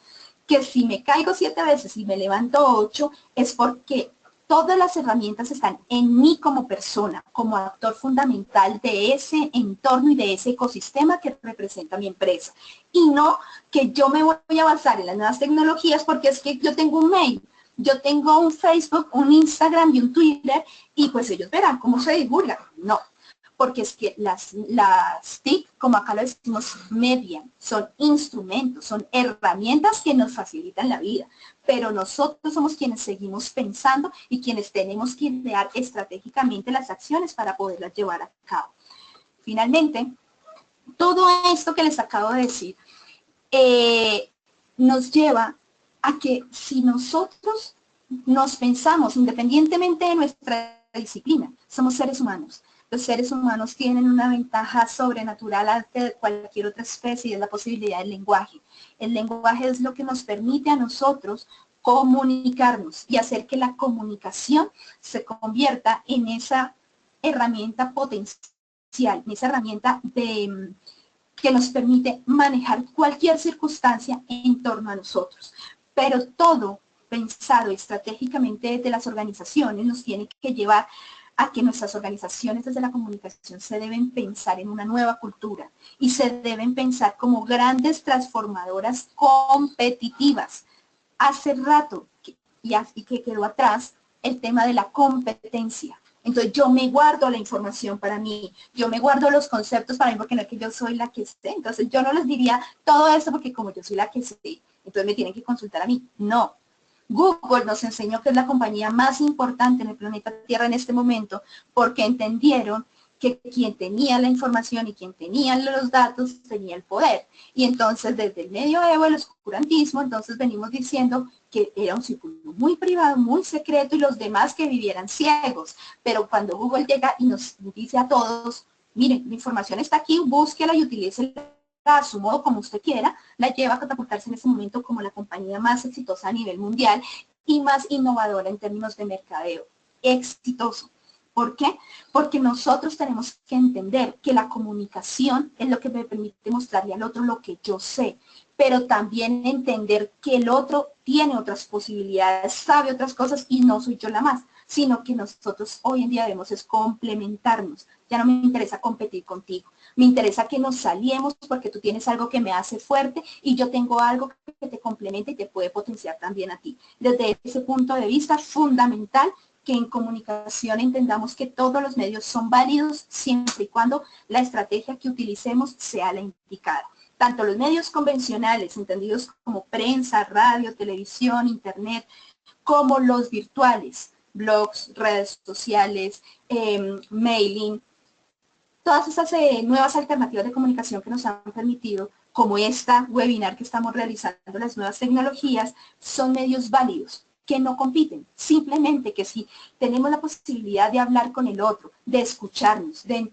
que si me caigo 7 veces y me levanto 8, es porque todas las herramientas están en mí como persona, como actor fundamental de ese entorno y de ese ecosistema que representa mi empresa. Y no que yo me voy a basar en las nuevas tecnologías porque es que yo tengo un mail, yo tengo un Facebook, un Instagram y un Twitter, y pues ellos verán cómo se divulga. No, porque es que las TIC, como acá lo decimos, median, son instrumentos, son herramientas que nos facilitan la vida, pero nosotros somos quienes seguimos pensando y quienes tenemos que idear estratégicamente las acciones para poderlas llevar a cabo. Finalmente, todo esto que les acabo de decir nos lleva a que si nosotros nos pensamos, independientemente de nuestra disciplina, somos seres humanos. Los seres humanos tienen una ventaja sobrenatural ante cualquier otra especie y es la posibilidad del lenguaje. El lenguaje es lo que nos permite a nosotros comunicarnos y hacer que la comunicación se convierta en esa herramienta potencial, en esa herramienta que nos permite manejar cualquier circunstancia en torno a nosotros. Pero todo pensado estratégicamente desde las organizaciones nos tiene que llevar a que nuestras organizaciones desde la comunicación se deben pensar en una nueva cultura y se deben pensar como grandes transformadoras competitivas. Hace rato que quedó atrás el tema de la competencia. Entonces yo me guardo la información para mí, yo me guardo los conceptos para mí porque no es que yo soy la que sé. Entonces yo no les diría todo esto porque como yo soy la que sé, entonces me tienen que consultar a mí. No. Google nos enseñó que es la compañía más importante en el planeta Tierra en este momento porque entendieron que quien tenía la información y quien tenía los datos tenía el poder. Y entonces desde el medioevo, el oscurantismo, entonces venimos diciendo que era un círculo muy privado, muy secreto y los demás que vivieran ciegos. Pero cuando Google llega y nos dice a todos, miren, la información está aquí, búsquela y utilícela a su modo como usted quiera, la lleva a catapultarse en ese momento como la compañía más exitosa a nivel mundial y más innovadora en términos de mercadeo. Exitoso. ¿Por qué? Porque nosotros tenemos que entender que la comunicación es lo que me permite mostrarle al otro lo que yo sé, pero también entender que el otro tiene otras posibilidades, sabe otras cosas y no soy yo la más, sino que nosotros hoy en día debemos es complementarnos. Ya no me interesa competir contigo, me interesa que nos aliemos porque tú tienes algo que me hace fuerte y yo tengo algo que te complementa y te puede potenciar también a ti. Desde ese punto de vista fundamental que en comunicación entendamos que todos los medios son válidos siempre y cuando la estrategia que utilicemos sea la indicada. Tanto los medios convencionales, entendidos como prensa, radio, televisión, internet, como los virtuales, blogs, redes sociales, mailing, todas esas nuevas alternativas de comunicación que nos han permitido, como esta webinar que estamos realizando, las nuevas tecnologías, son medios válidos que no compiten, simplemente que si tenemos la posibilidad de hablar con el otro, de escucharnos, de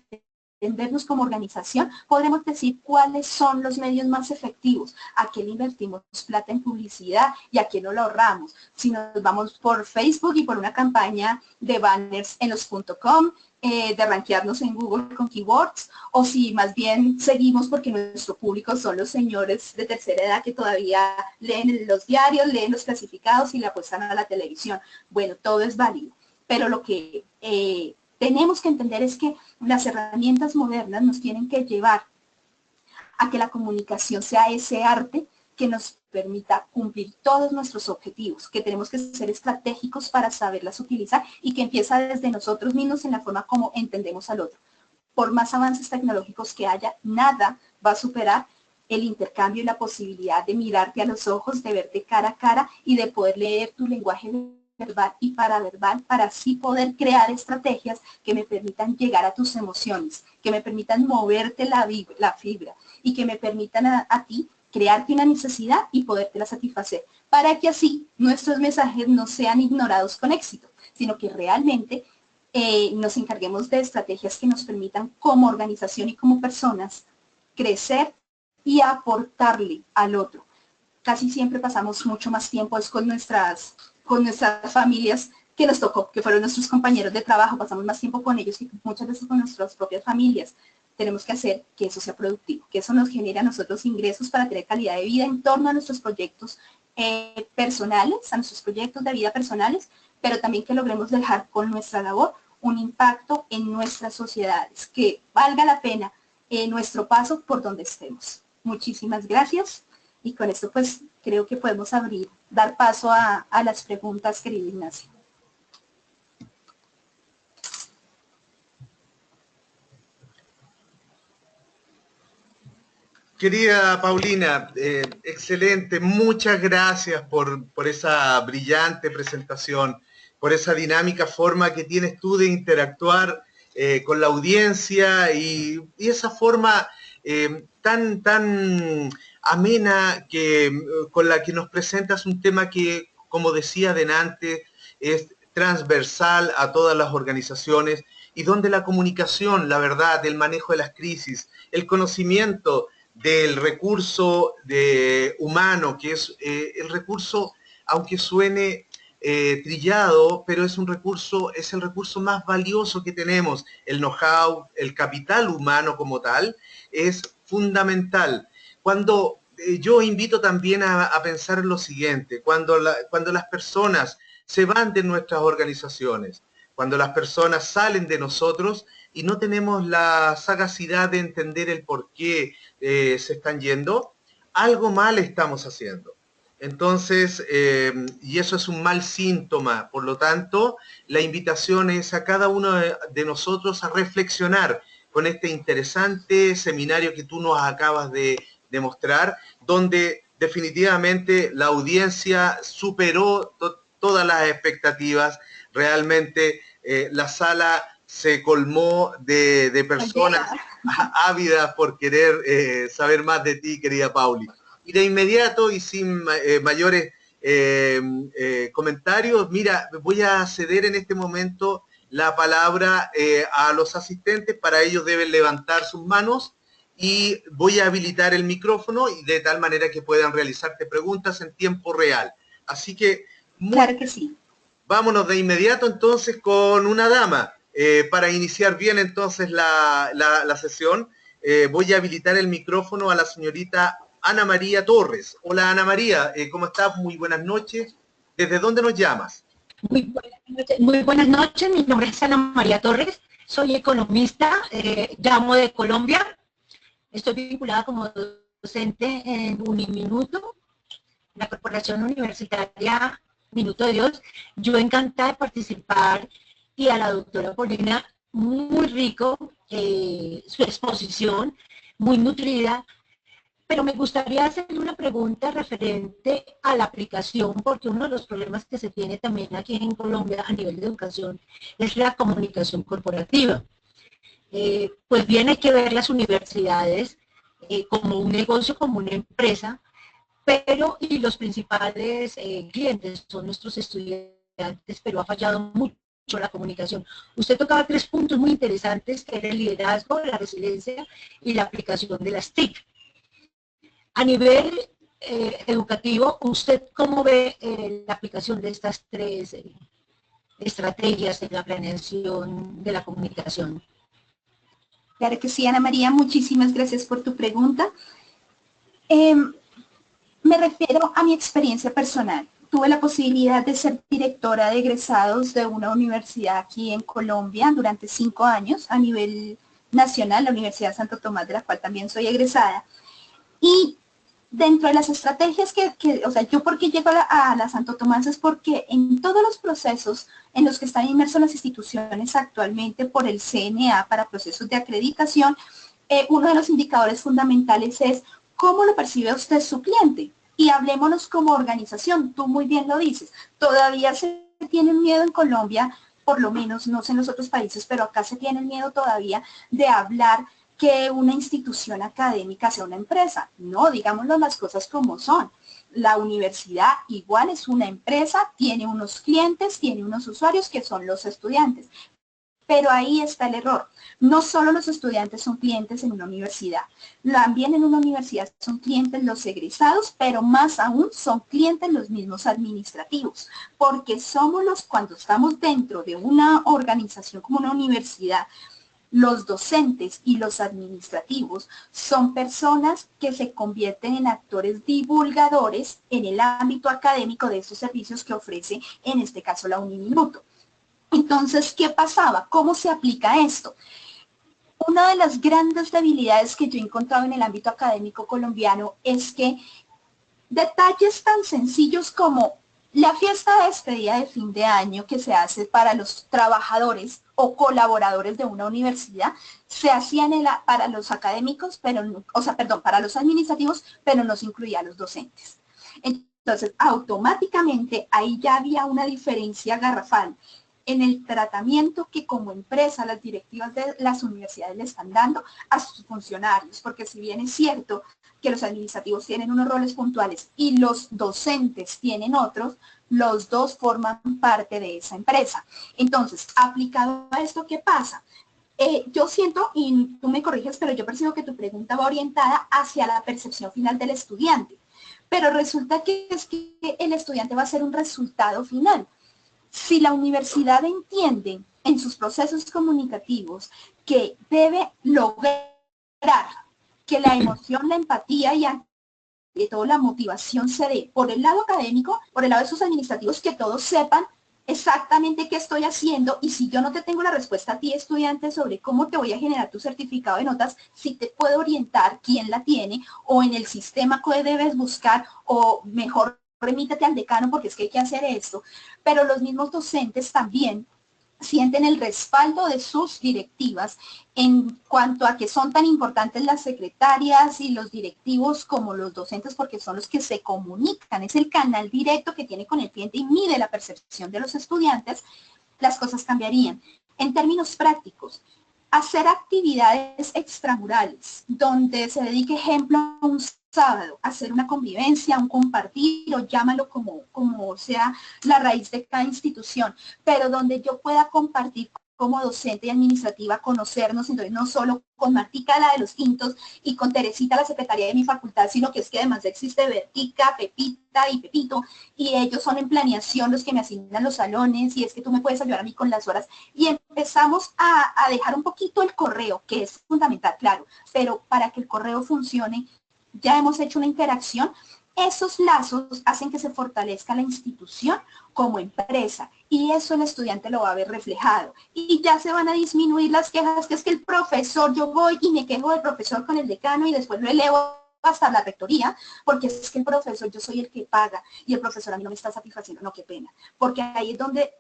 entendernos como organización, podremos decir cuáles son los medios más efectivos, a qué le invertimos plata en publicidad y a qué no lo ahorramos. Si nos vamos por Facebook y por una campaña de banners en los .com, de rankearnos en Google con keywords, o si más bien seguimos porque nuestro público son los señores de tercera edad que todavía leen los diarios, leen los clasificados y le apuestan a la televisión. Bueno, todo es válido, pero lo que tenemos que entender es que las herramientas modernas nos tienen que llevar a que la comunicación sea ese arte que nos permita cumplir todos nuestros objetivos, que tenemos que ser estratégicos para saberlas utilizar y que empieza desde nosotros mismos en la forma como entendemos al otro. Por más avances tecnológicos que haya, nada va a superar el intercambio y la posibilidad de mirarte a los ojos, de verte cara a cara y de poder leer tu lenguaje verbal y paraverbal para así poder crear estrategias que me permitan llegar a tus emociones, que me permitan moverte la fibra y que me permitan a ti crearte una necesidad y podértela satisfacer, para que así nuestros mensajes no sean ignorados con éxito, sino que realmente nos encarguemos de estrategias que nos permitan como organización y como personas crecer y aportarle al otro. Casi siempre pasamos mucho más tiempo con nuestras familias que nos tocó, que fueron nuestros compañeros de trabajo, pasamos más tiempo con ellos que muchas veces con nuestras propias familias. Tenemos que hacer que eso sea productivo, que eso nos genere a nosotros ingresos para tener calidad de vida en torno a nuestros proyectos personales, a nuestros proyectos de vida personales, pero también que logremos dejar con nuestra labor un impacto en nuestras sociedades, que valga la pena nuestro paso por donde estemos. Muchísimas gracias y con esto pues creo que podemos dar paso a las preguntas, querido Ignacio. Querida Paulina, excelente, muchas gracias por esa brillante presentación, por esa dinámica forma que tienes tú de interactuar con la audiencia y esa forma tan amena con la que nos presentas un tema que, como decía delante, es transversal a todas las organizaciones y donde la comunicación, la verdad, el manejo de las crisis, el conocimiento del recurso humano, que es el recurso, aunque suene trillado, pero es el recurso más valioso que tenemos. El know-how, el capital humano como tal, es fundamental. Cuando yo invito también a pensar en lo siguiente, cuando las personas se van de nuestras organizaciones, cuando las personas salen de nosotros y no tenemos la sagacidad de entender el por qué se están yendo, algo mal estamos haciendo. Entonces, y eso es un mal síntoma. Por lo tanto, la invitación es a cada uno de nosotros a reflexionar con este interesante seminario que tú nos acabas de mostrar, donde definitivamente la audiencia superó todas las expectativas. Realmente la sala se colmó de personas ávidas por querer saber más de ti, querida Pauli. Y de inmediato y sin mayores comentarios, mira, voy a ceder en este momento la palabra a los asistentes. Para ellos deben levantar sus manos y voy a habilitar el micrófono y de tal manera que puedan realizarte preguntas en tiempo real. Así que, claro que sí. Vámonos de inmediato entonces con una dama. Para iniciar bien entonces la sesión, voy a habilitar el micrófono a la señorita Ana María Torres. Hola Ana María, ¿cómo estás? Muy buenas noches. ¿Desde dónde nos llamas? Muy buenas noches, mi nombre es Ana María Torres, soy economista, llamo de Colombia, estoy vinculada como docente en Uniminuto, la Corporación Universitaria Minuto de Dios. Yo encantada de participar y a la doctora Paulina, muy rico su exposición, muy nutrida, pero me gustaría hacerle una pregunta referente a la aplicación, porque uno de los problemas que se tiene también aquí en Colombia a nivel de educación es la comunicación corporativa. Pues bien, hay que ver las universidades como un negocio, como una empresa, pero y los principales clientes son nuestros estudiantes, pero ha fallado mucho la comunicación. Usted tocaba 3 puntos muy interesantes, que era el liderazgo, la resiliencia y la aplicación de las TIC. A nivel educativo, ¿usted cómo ve la aplicación de estas 3 estrategias en la planeación de la comunicación? Claro que sí, Ana María, muchísimas gracias por tu pregunta. Me refiero a mi experiencia personal. Tuve la posibilidad de ser directora de egresados de una universidad aquí en Colombia durante 5 años a nivel nacional, la Universidad Santo Tomás, de la cual también soy egresada. Y dentro de las estrategias o sea, yo porque llego a la Santo Tomás es porque en todos los procesos en los que están inmersas las instituciones actualmente por el CNA para procesos de acreditación, uno de los indicadores fundamentales es cómo lo percibe usted su cliente. Y hablémonos como organización, tú muy bien lo dices, todavía se tiene miedo en Colombia, por lo menos, no sé en los otros países, pero acá se tiene miedo todavía de hablar que una institución académica sea una empresa. No, digámoslo las cosas como son. La universidad igual es una empresa, tiene unos clientes, tiene unos usuarios que son los estudiantes. Pero ahí está el error. No solo los estudiantes son clientes en una universidad, también en una universidad son clientes los egresados, pero más aún son clientes los mismos administrativos, porque somos cuando estamos dentro de una organización como una universidad, los docentes y los administrativos son personas que se convierten en actores divulgadores en el ámbito académico de esos servicios que ofrece, en este caso, la Uniminuto. Entonces, ¿qué pasaba? ¿Cómo se aplica esto? Una de las grandes debilidades que yo he encontrado en el ámbito académico colombiano es que detalles tan sencillos como la fiesta de despedida de fin de año que se hace para los trabajadores o colaboradores de una universidad, se hacían para los académicos, pero no, para los administrativos, pero no se incluía a los docentes. Entonces, automáticamente ahí ya había una diferencia garrafal en el tratamiento que como empresa las directivas de las universidades le están dando a sus funcionarios, porque si bien es cierto que los administrativos tienen unos roles puntuales y los docentes tienen otros, los dos forman parte de esa empresa. Entonces, aplicado a esto, ¿qué pasa? Yo siento, y tú me corriges, pero yo percibo que tu pregunta va orientada hacia la percepción final del estudiante, pero resulta que es que el estudiante va a ser un resultado final. Si la universidad entiende en sus procesos comunicativos que debe lograr que la emoción, la empatía y de toda la motivación se dé por el lado académico, por el lado de sus administrativos, que todos sepan exactamente qué estoy haciendo, y si yo no te tengo la respuesta a ti, estudiante, sobre cómo te voy a generar tu certificado de notas, si te puedo orientar quién la tiene, o en el sistema que debes buscar, o mejor remítete al decano porque es que hay que hacer esto. Pero los mismos docentes también sienten el respaldo de sus directivas en cuanto a que son tan importantes las secretarias y los directivos como los docentes, porque son los que se comunican, es el canal directo que tiene con el cliente y mide la percepción de los estudiantes. Las cosas cambiarían. En términos prácticos, hacer actividades extramurales donde se dedique, ejemplo, a un sábado, hacer una convivencia, un compartir, o llámalo como sea la raíz de cada institución, pero donde yo pueda compartir como docente y administrativa, conocernos, entonces no solo con Martica, la de los quintos, y con Teresita, la secretaria de mi facultad, sino que es que además existe Bertica, Pepita y Pepito, y ellos son en planeación los que me asignan los salones, y es que tú me puedes ayudar a mí con las horas, y empezamos a dejar un poquito el correo, que es fundamental, claro, pero para que el correo funcione, ya hemos hecho una interacción. Esos lazos hacen que se fortalezca la institución como empresa, y eso el estudiante lo va a ver reflejado, y ya se van a disminuir las quejas, que es que el profesor, yo voy y me quejo del profesor con el decano y después lo elevo hasta la rectoría, porque es que el profesor, yo soy el que paga y el profesor a mí no me está satisfaciendo. No, qué pena, porque ahí es donde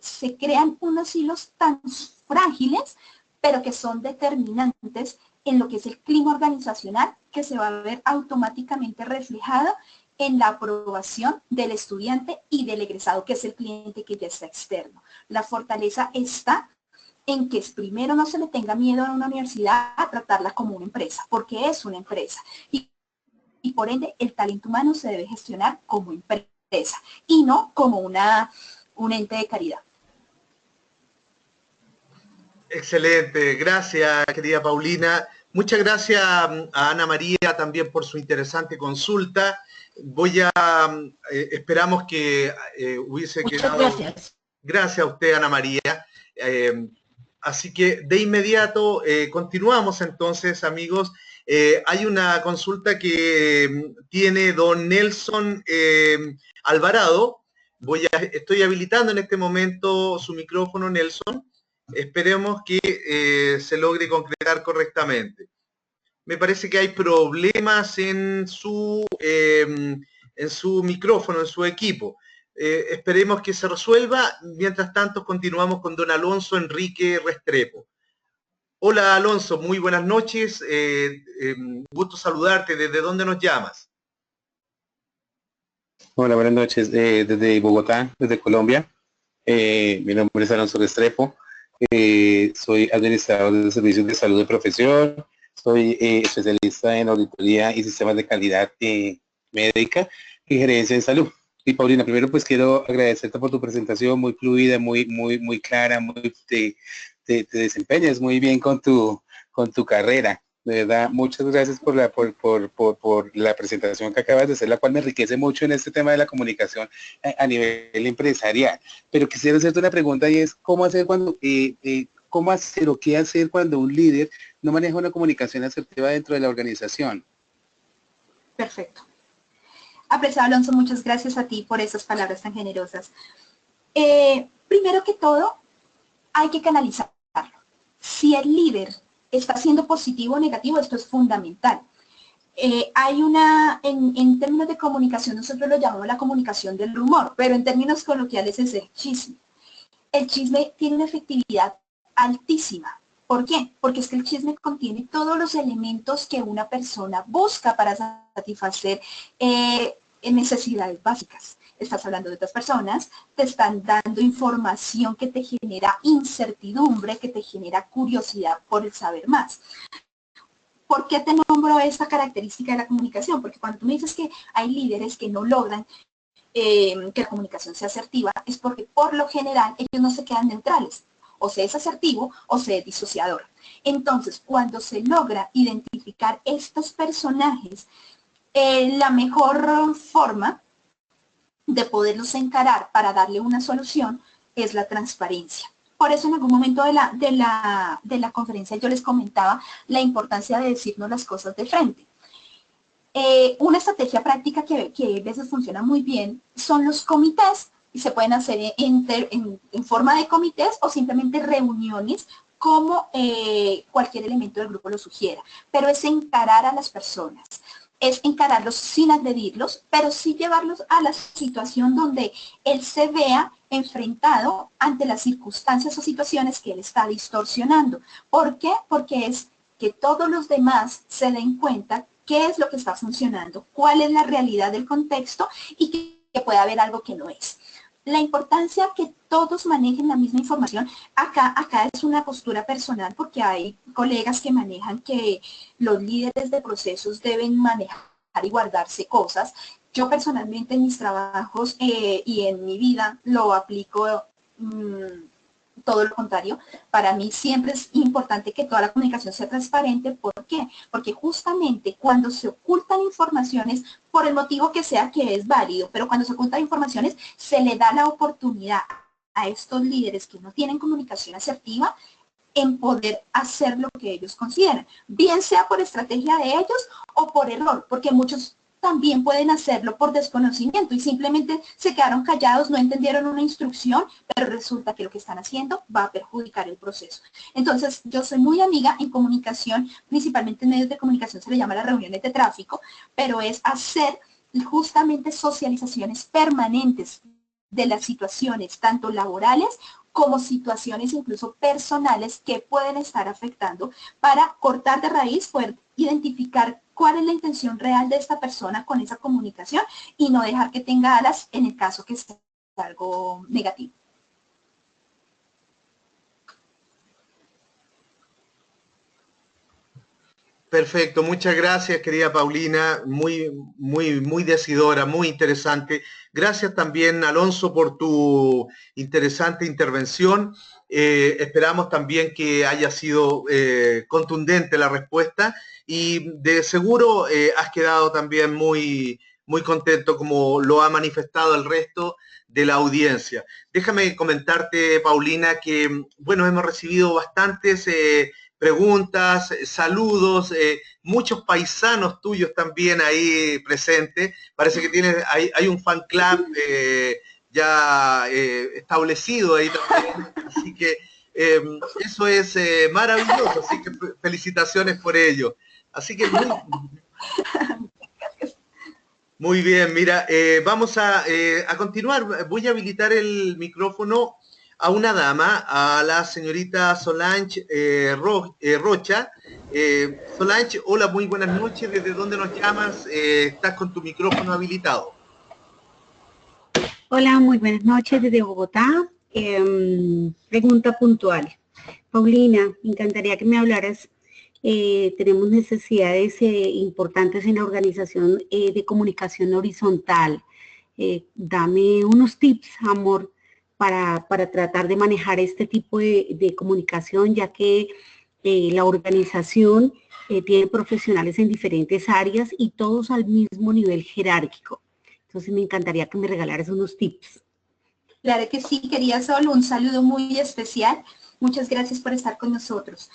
se crean unos hilos tan frágiles, pero que son determinantes en lo que es el clima organizacional, que se va a ver automáticamente reflejado en la aprobación del estudiante y del egresado, que es el cliente que ya está externo. La fortaleza está en que primero no se le tenga miedo a una universidad a tratarla como una empresa, porque es una empresa. Y por ende, el talento humano se debe gestionar como empresa y no como un ente de caridad. Excelente, gracias querida Paulina. Muchas gracias a Ana María también por su interesante consulta. Esperamos que hubiese quedado... Gracias. Gracias a usted, Ana María. Así que de inmediato continuamos entonces, amigos. Hay una consulta que tiene don Nelson Alvarado. Estoy habilitando en este momento su micrófono, Nelson. Esperemos que se logre concretar correctamente. Me parece que hay problemas en su micrófono, en su equipo. Esperemos que se resuelva. Mientras tanto, continuamos con don Alonso Enrique Restrepo. Hola, Alonso, muy buenas noches. Gusto saludarte. ¿Desde dónde nos llamas? Hola, buenas noches. Desde Bogotá, desde Colombia. Mi nombre es Alonso Restrepo. Soy administrador de servicios de salud de profesión. Soy especialista en auditoría y sistemas de calidad médica y gerencia en salud. Y Paulina, primero pues quiero agradecerte por tu presentación muy fluida, muy clara, te desempeñas muy bien con tu carrera. De verdad, muchas gracias por la presentación que acabas de hacer, la cual me enriquece mucho en este tema de la comunicación a nivel empresarial. Pero quisiera hacerte una pregunta y es, ¿cómo hacer cómo hacer o qué hacer cuando un líder no maneja una comunicación asertiva dentro de la organización? Perfecto. Apreciado Alonso, muchas gracias a ti por esas palabras tan generosas. Primero que todo, hay que canalizarlo. Si el líder está siendo positivo o negativo, esto es fundamental. En términos de comunicación, nosotros lo llamamos la comunicación del rumor, pero en términos coloquiales es el chisme. El chisme tiene una efectividad altísima. ¿Por qué? Porque es que el chisme contiene todos los elementos que una persona busca para satisfacer necesidades básicas. Estás hablando de otras personas, te están dando información que te genera incertidumbre, que te genera curiosidad por el saber más. ¿Por qué te nombro esta característica de la comunicación? Porque cuando tú me dices que hay líderes que no logran que la comunicación sea asertiva, es porque por lo general ellos no se quedan neutrales. O se es asertivo o se es disociador. Entonces, cuando se logra identificar estos personajes, la mejor forma de poderlos encarar para darle una solución es la transparencia. Por eso en algún momento de la conferencia yo les comentaba la importancia de decirnos las cosas de frente. Una estrategia práctica que a veces funciona muy bien son los comités, y se pueden hacer en forma de comités o simplemente reuniones como cualquier elemento del grupo lo sugiera. Pero es encarar a las personas, es encararlos sin agredirlos, pero sí llevarlos a la situación donde él se vea enfrentado ante las circunstancias o situaciones que él está distorsionando. ¿Por qué? Porque es que todos los demás se den cuenta qué es lo que está funcionando, cuál es la realidad del contexto y que puede haber algo que no es. La importancia que todos manejen la misma información, acá es una postura personal porque hay colegas que manejan que los líderes de procesos deben manejar y guardarse cosas. Yo personalmente en mis trabajos y en mi vida lo aplico todo lo contrario. Para mí siempre es importante que toda la comunicación sea transparente. ¿Por qué? Porque justamente cuando se ocultan informaciones, por el motivo que sea que es válido, pero cuando se ocultan informaciones, se le da la oportunidad a estos líderes que no tienen comunicación asertiva en poder hacer lo que ellos consideran, bien sea por estrategia de ellos o por error, porque muchos también pueden hacerlo por desconocimiento y simplemente se quedaron callados, no entendieron una instrucción, pero resulta que lo que están haciendo va a perjudicar el proceso. Entonces, yo soy muy amiga en comunicación, principalmente en medios de comunicación se le llama las reuniones de tráfico, pero es hacer justamente socializaciones permanentes de las situaciones, tanto laborales como situaciones incluso personales que pueden estar afectando para cortar de raíz, poder identificar cuál es la intención real de esta persona con esa comunicación y no dejar que tenga alas en el caso que sea algo negativo. Perfecto, muchas gracias, querida Paulina, muy decidora, muy interesante. Gracias también, Alonso, por tu interesante intervención. Esperamos también que haya sido contundente la respuesta y de seguro has quedado también muy contento como lo ha manifestado el resto de la audiencia. Déjame comentarte, Paulina, que bueno, hemos recibido bastantes preguntas, saludos, muchos paisanos tuyos también ahí presentes. Parece que hay un fan club ya establecido ahí también. Así que eso es maravilloso, así que felicitaciones por ello. Así que muy bien, mira, vamos a continuar. Voy a habilitar el micrófono a una dama, a la señorita Solange Rocha. Solange, hola, muy buenas noches. ¿Desde dónde nos llamas? Estás con tu micrófono habilitado. Hola, muy buenas noches desde Bogotá. Pregunta puntual. Paulina, me encantaría que me hablaras. Tenemos necesidades importantes en la organización de comunicación horizontal. Dame unos tips, amor, para tratar de manejar este tipo de comunicación, ya que la organización tiene profesionales en diferentes áreas y todos al mismo nivel jerárquico. Entonces me encantaría que me regalaras unos tips. Claro que sí, quería Sol, un saludo muy especial. Muchas gracias por estar con nosotros.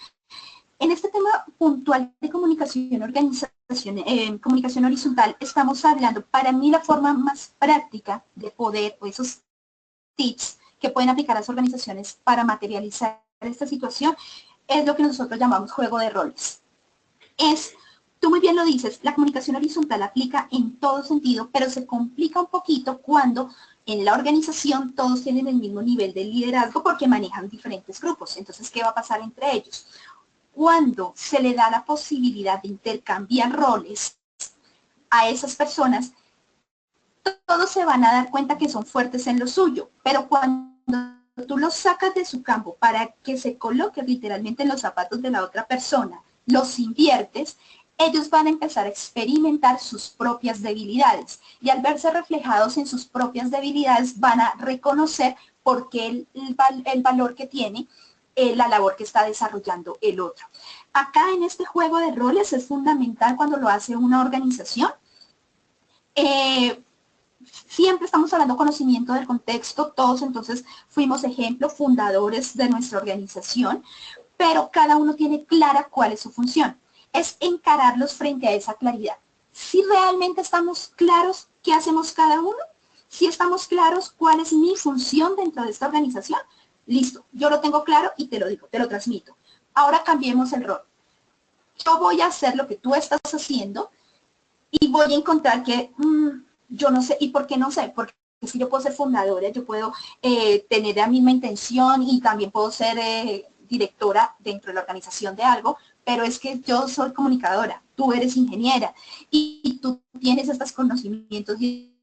En este tema puntual de comunicación horizontal, estamos hablando, para mí la forma más práctica de poder, o esos tips que pueden aplicar las organizaciones para materializar esta situación, es lo que nosotros llamamos juego de roles. Tú muy bien lo dices, la comunicación horizontal aplica en todo sentido, pero se complica un poquito cuando en la organización todos tienen el mismo nivel de liderazgo porque manejan diferentes grupos. Entonces, ¿qué va a pasar entre ellos? Cuando se le da la posibilidad de intercambiar roles a esas personas, todos se van a dar cuenta que son fuertes en lo suyo, pero cuando tú los sacas de su campo para que se coloquen literalmente en los zapatos de la otra persona, los inviertes, ellos van a empezar a experimentar sus propias debilidades y al verse reflejados en sus propias debilidades van a reconocer por qué el valor que tiene la labor que está desarrollando el otro. Acá en este juego de roles es fundamental cuando lo hace una organización. Siempre estamos hablando conocimiento del contexto, todos entonces fuimos ejemplo, fundadores de nuestra organización, pero cada uno tiene clara cuál es su función. Es encararlos frente a esa claridad. Si realmente estamos claros qué hacemos cada uno, si estamos claros cuál es mi función dentro de esta organización, listo, yo lo tengo claro y te lo digo, te lo transmito. Ahora cambiemos el rol. Yo voy a hacer lo que tú estás haciendo y voy a encontrar que yo no sé. ¿Y por qué no sé? Porque si yo puedo ser fundadora, yo puedo tener la misma intención y también puedo ser directora dentro de la organización de algo, pero es que yo soy comunicadora, tú eres ingeniera y tú tienes estos conocimientos y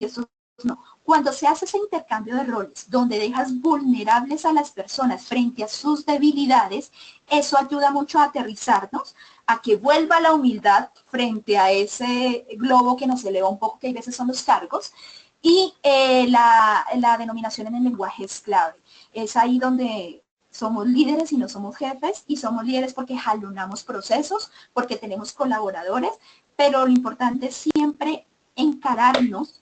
eso no. Cuando se hace ese intercambio de roles, donde dejas vulnerables a las personas frente a sus debilidades, eso ayuda mucho a aterrizarnos, a que vuelva la humildad frente a ese globo que nos eleva un poco, que a veces son los cargos, y la denominación en el lenguaje es clave. Es ahí donde somos líderes y no somos jefes, y somos líderes porque jalonamos procesos, porque tenemos colaboradores, pero lo importante es siempre encararnos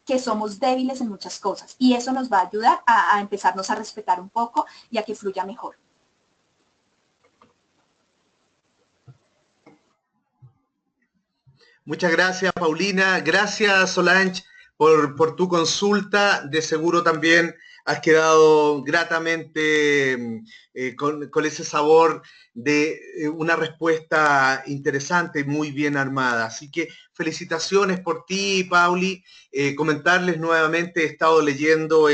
que somos débiles en muchas cosas, y eso nos va a ayudar a empezarnos a respetar un poco y a que fluya mejor. Muchas gracias, Paulina. Gracias, Solange, por tu consulta. De seguro también has quedado gratamente con ese sabor de una respuesta interesante y muy bien armada. Así que felicitaciones por ti, Pauli. Comentarles nuevamente, he estado leyendo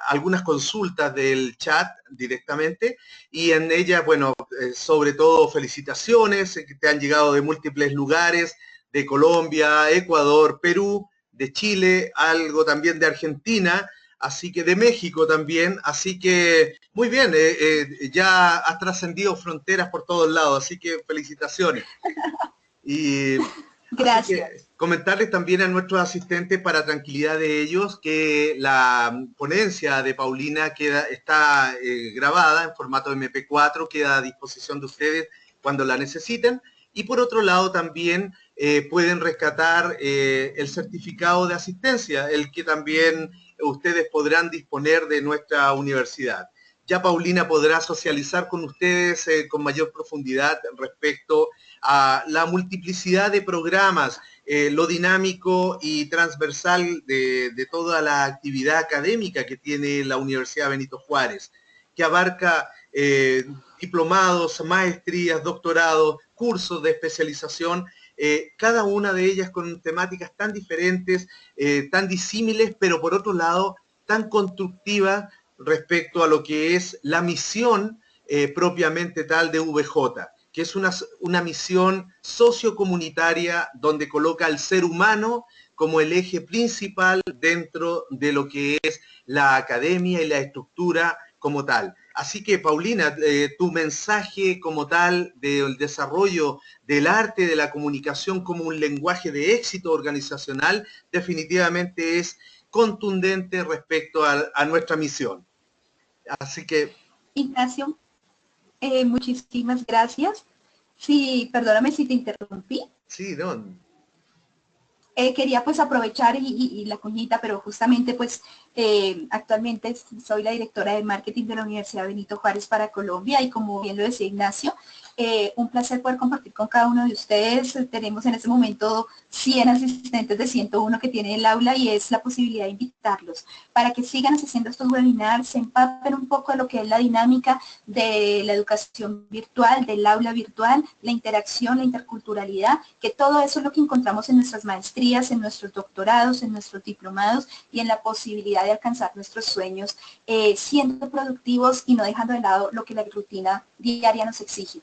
algunas consultas del chat directamente y en ellas, bueno, sobre todo felicitaciones que te han llegado de múltiples lugares, de Colombia, Ecuador, Perú, de Chile, algo también de Argentina, así que de México también, así que muy bien, ya has trascendido fronteras por todos lados, así que felicitaciones. Y gracias. Así que comentarles también a nuestros asistentes, para tranquilidad de ellos, que la ponencia de Paulina está grabada en formato MP4, queda a disposición de ustedes cuando la necesiten. Y por otro lado también pueden rescatar el certificado de asistencia, el que también ustedes podrán disponer de nuestra universidad. Ya Paulina podrá socializar con ustedes con mayor profundidad respecto a la multiplicidad de programas, lo dinámico y transversal de toda la actividad académica que tiene la Universidad Benito Juárez, que abarca diplomados, maestrías, doctorados, cursos de especialización, cada una de ellas con temáticas tan diferentes, tan disímiles, pero por otro lado tan constructivas respecto a lo que es la misión propiamente tal de VJ, que es una misión sociocomunitaria donde coloca al ser humano como el eje principal dentro de lo que es la academia y la estructura como tal. Así que, Paulina, tu mensaje como tal del desarrollo del arte de la comunicación como un lenguaje de éxito organizacional definitivamente es contundente respecto a nuestra misión. Así que... Ignacio, muchísimas gracias. Sí, perdóname si te interrumpí. Sí, no. Quería pues aprovechar y la cuñita, pero justamente pues actualmente soy la directora de marketing de la Universidad Benito Juárez para Colombia y como bien lo decía Ignacio, un placer poder compartir con cada uno de ustedes. Tenemos en este momento 100 asistentes de 101 que tiene el aula y es la posibilidad de invitarlos para que sigan asistiendo a estos webinars, se empapen un poco de lo que es la dinámica de la educación virtual, del aula virtual, la interacción, la interculturalidad, que todo eso es lo que encontramos en nuestras maestrías, en nuestros doctorados, en nuestros diplomados y en la posibilidad de alcanzar nuestros sueños siendo productivos y no dejando de lado lo que la rutina diaria nos exige.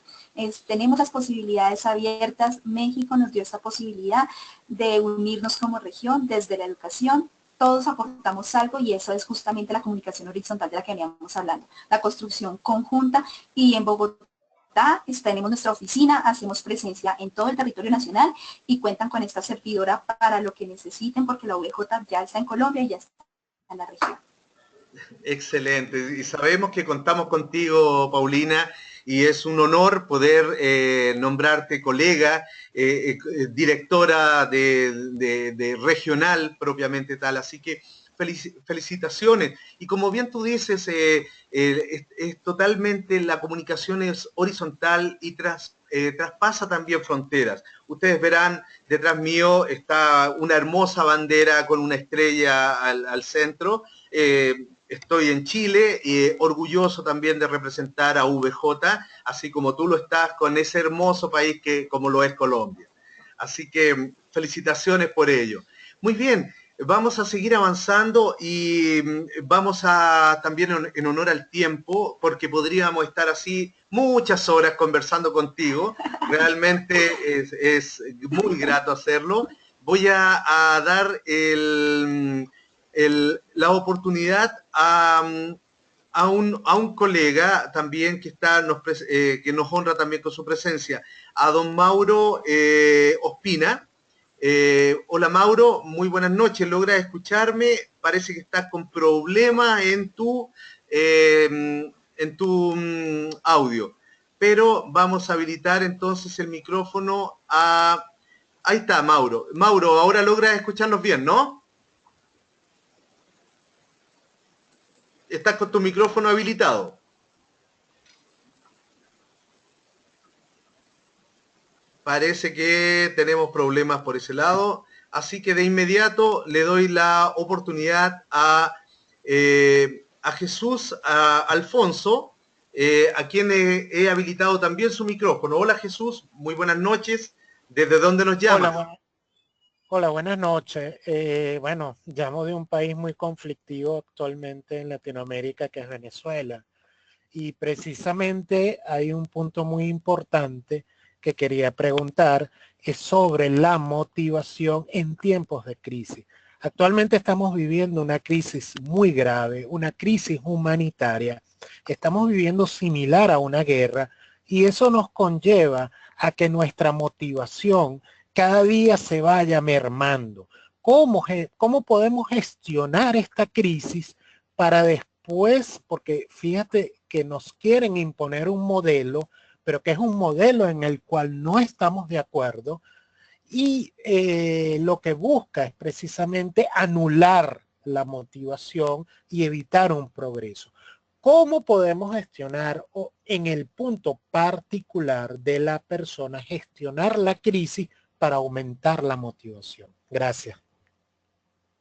Tenemos las posibilidades abiertas. México nos dio esta posibilidad de unirnos como región desde la educación. Todos aportamos algo y eso es justamente la comunicación horizontal de la que veníamos hablando, la construcción conjunta. Y en Bogotá tenemos nuestra oficina, hacemos presencia en todo el territorio nacional y cuentan con esta servidora para lo que necesiten, porque la UBJ ya está en Colombia y ya está en la región. Excelente. Y sabemos que contamos contigo, Paulina, y es un honor poder nombrarte colega, directora de regional propiamente tal. Así que felicitaciones. Y como bien tú dices, es totalmente, la comunicación es horizontal y traspasa también fronteras. Ustedes verán, detrás mío está una hermosa bandera con una estrella al centro. Estoy en Chile y orgulloso también de representar a VJ, así como tú lo estás con ese hermoso país que como lo es Colombia. Así que felicitaciones por ello. Muy bien, vamos a seguir avanzando y vamos a también en honor al tiempo, porque podríamos estar así muchas horas conversando contigo. Realmente es muy grato hacerlo. Voy a dar la oportunidad a un colega también que que nos honra también con su presencia, a don Mauro Ospina. Hola Mauro, muy buenas noches, ¿logras escucharme? Parece que estás con problemas en tu audio, pero vamos a habilitar entonces el micrófono a... Ahí está Mauro. Mauro, ahora logras escucharnos bien, ¿no? Estás con tu micrófono habilitado. Parece que tenemos problemas por ese lado, así que de inmediato le doy la oportunidad a Jesús, a Alfonso, a quien he habilitado también su micrófono. Hola Jesús, muy buenas noches. ¿Desde dónde nos llamas? Hola, buenas noches. Bueno, llamo de un país muy conflictivo actualmente en Latinoamérica, que es Venezuela. Y precisamente hay un punto muy importante que quería preguntar, es sobre la motivación en tiempos de crisis. Actualmente estamos viviendo una crisis muy grave, una crisis humanitaria. Estamos viviendo similar a una guerra y eso nos conlleva a que nuestra motivación cada día se vaya mermando. ¿Cómo podemos gestionar esta crisis para después, porque fíjate que nos quieren imponer un modelo, pero que es un modelo en el cual no estamos de acuerdo y lo que busca es precisamente anular la motivación y evitar un progreso? ¿Cómo podemos gestionar en el punto particular de la persona, gestionar la crisis para aumentar la motivación? Gracias.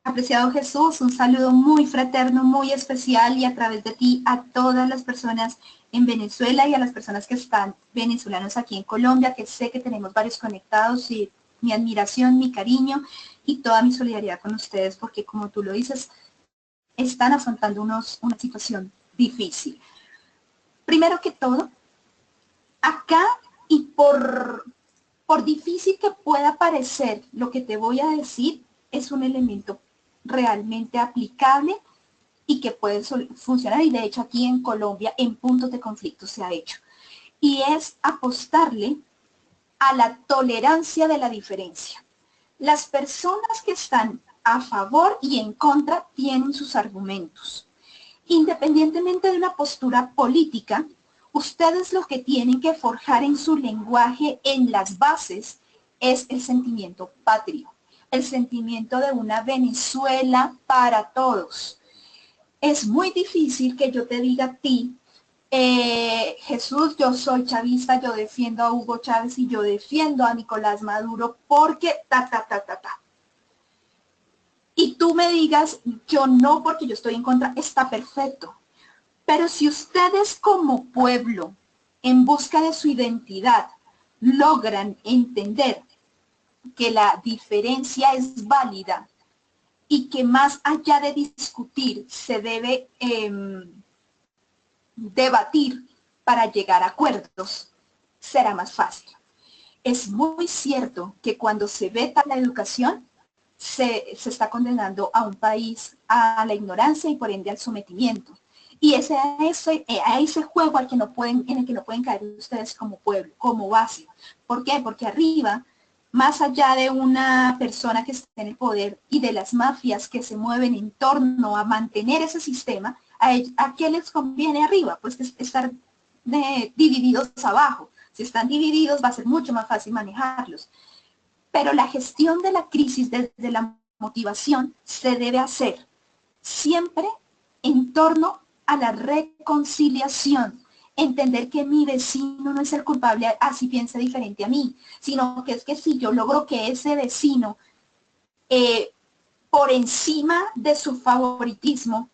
Apreciado Jesús, un saludo muy fraterno, muy especial y a través de ti a todas las personas en Venezuela y a las personas que están venezolanos aquí en Colombia, que sé que tenemos varios conectados, y mi admiración, mi cariño y toda mi solidaridad con ustedes, porque como tú lo dices, están afrontando una situación difícil. Primero que todo, acá, y por difícil que pueda parecer lo que te voy a decir, es un elemento realmente aplicable y que puede funcionar, y de hecho aquí en Colombia en puntos de conflicto se ha hecho, y es apostarle a la tolerancia de la diferencia. Las personas que están a favor y en contra tienen sus argumentos. Independientemente de una postura política, ustedes lo que tienen que forjar en su lenguaje, en las bases, es el sentimiento patrio, el sentimiento de una Venezuela para todos. Es muy difícil que yo te diga a ti, Jesús, yo soy chavista, yo defiendo a Hugo Chávez y yo defiendo a Nicolás Maduro porque y tú me digas, yo no porque yo estoy en contra, está perfecto. Pero si ustedes como pueblo, en busca de su identidad, logran entender que la diferencia es válida y que más allá de discutir se debe debatir para llegar a acuerdos, será más fácil. Es muy cierto que cuando se veta la educación, se está condenando a un país a la ignorancia y por ende al sometimiento. Y es a ese juego en el que no pueden caer ustedes como pueblo, como base. ¿Por qué? Porque arriba, más allá de una persona que está en el poder y de las mafias que se mueven en torno a mantener ese sistema, ¿a qué les conviene arriba? Pues estar divididos abajo. Si están divididos va a ser mucho más fácil manejarlos. Pero la gestión de la crisis desde la motivación se debe hacer siempre en torno a la reconciliación. Entender que mi vecino no es el culpable así piense diferente a mí, sino que es que si yo logro que ese vecino, por encima de su favoritismo,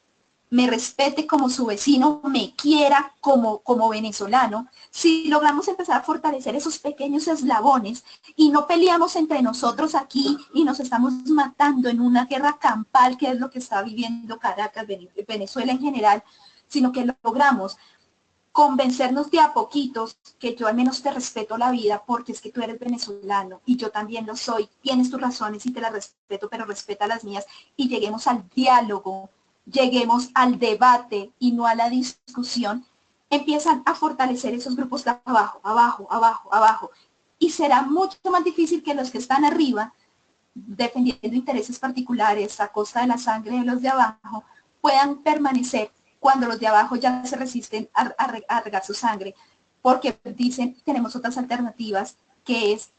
me respete como su vecino, me quiera como venezolano, si logramos empezar a fortalecer esos pequeños eslabones y no peleamos entre nosotros aquí y nos estamos matando en una guerra campal, que es lo que está viviendo Caracas, Venezuela en general, sino que logramos convencernos de a poquitos que yo al menos te respeto la vida porque es que tú eres venezolano y yo también lo soy, tienes tus razones y te las respeto, pero respeta las mías y lleguemos al diálogo, lleguemos al debate y no a la discusión, empiezan a fortalecer esos grupos de abajo, abajo, abajo, abajo. Y será mucho más difícil que los que están arriba, defendiendo intereses particulares a costa de la sangre de los de abajo, puedan permanecer cuando los de abajo ya se resisten a regar su sangre, porque dicen, tenemos otras alternativas, que es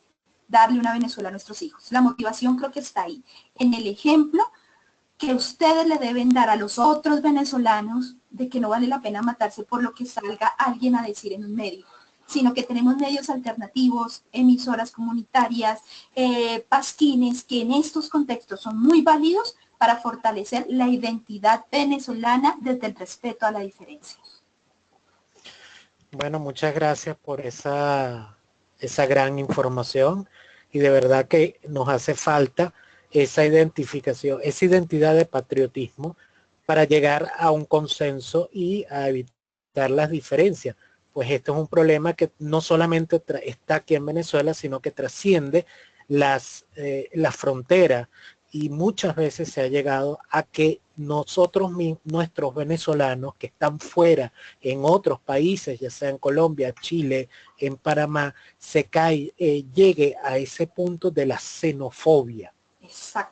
darle una Venezuela a nuestros hijos. La motivación creo que está ahí, en el ejemplo que ustedes le deben dar a los otros venezolanos de que no vale la pena matarse por lo que salga alguien a decir en un medio, sino que tenemos medios alternativos, emisoras comunitarias, pasquines, que en estos contextos son muy válidos para fortalecer la identidad venezolana desde el respeto a la diferencia. Bueno, muchas gracias por esa gran información y de verdad que nos hace falta esa identificación, esa identidad de patriotismo para llegar a un consenso y a evitar las diferencias. Pues esto es un problema que no solamente está aquí en Venezuela, sino que trasciende las fronteras y muchas veces se ha llegado a que nosotros mismos, nuestros venezolanos que están fuera en otros países, ya sea en Colombia, Chile, en Panamá, llegue a ese punto de la xenofobia.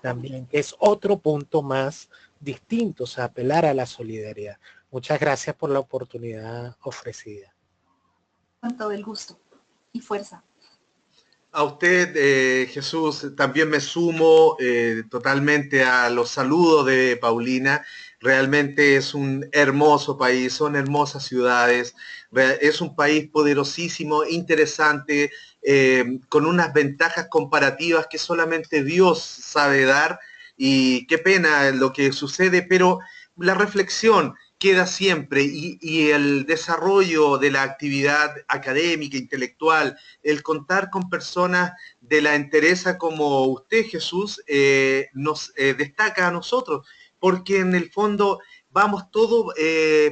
También es otro punto más distinto, o sea, apelar a la solidaridad. Muchas gracias por la oportunidad ofrecida. Con todo el gusto y fuerza. A usted, Jesús, también me sumo totalmente a los saludos de Paulina. Realmente es un hermoso país, son hermosas ciudades, es un país poderosísimo, interesante, con unas ventajas comparativas que solamente Dios sabe dar, y qué pena lo que sucede, pero la reflexión queda siempre y el desarrollo de la actividad académica, intelectual, el contar con personas de la entereza como usted, Jesús, nos destaca a nosotros, porque en el fondo vamos todos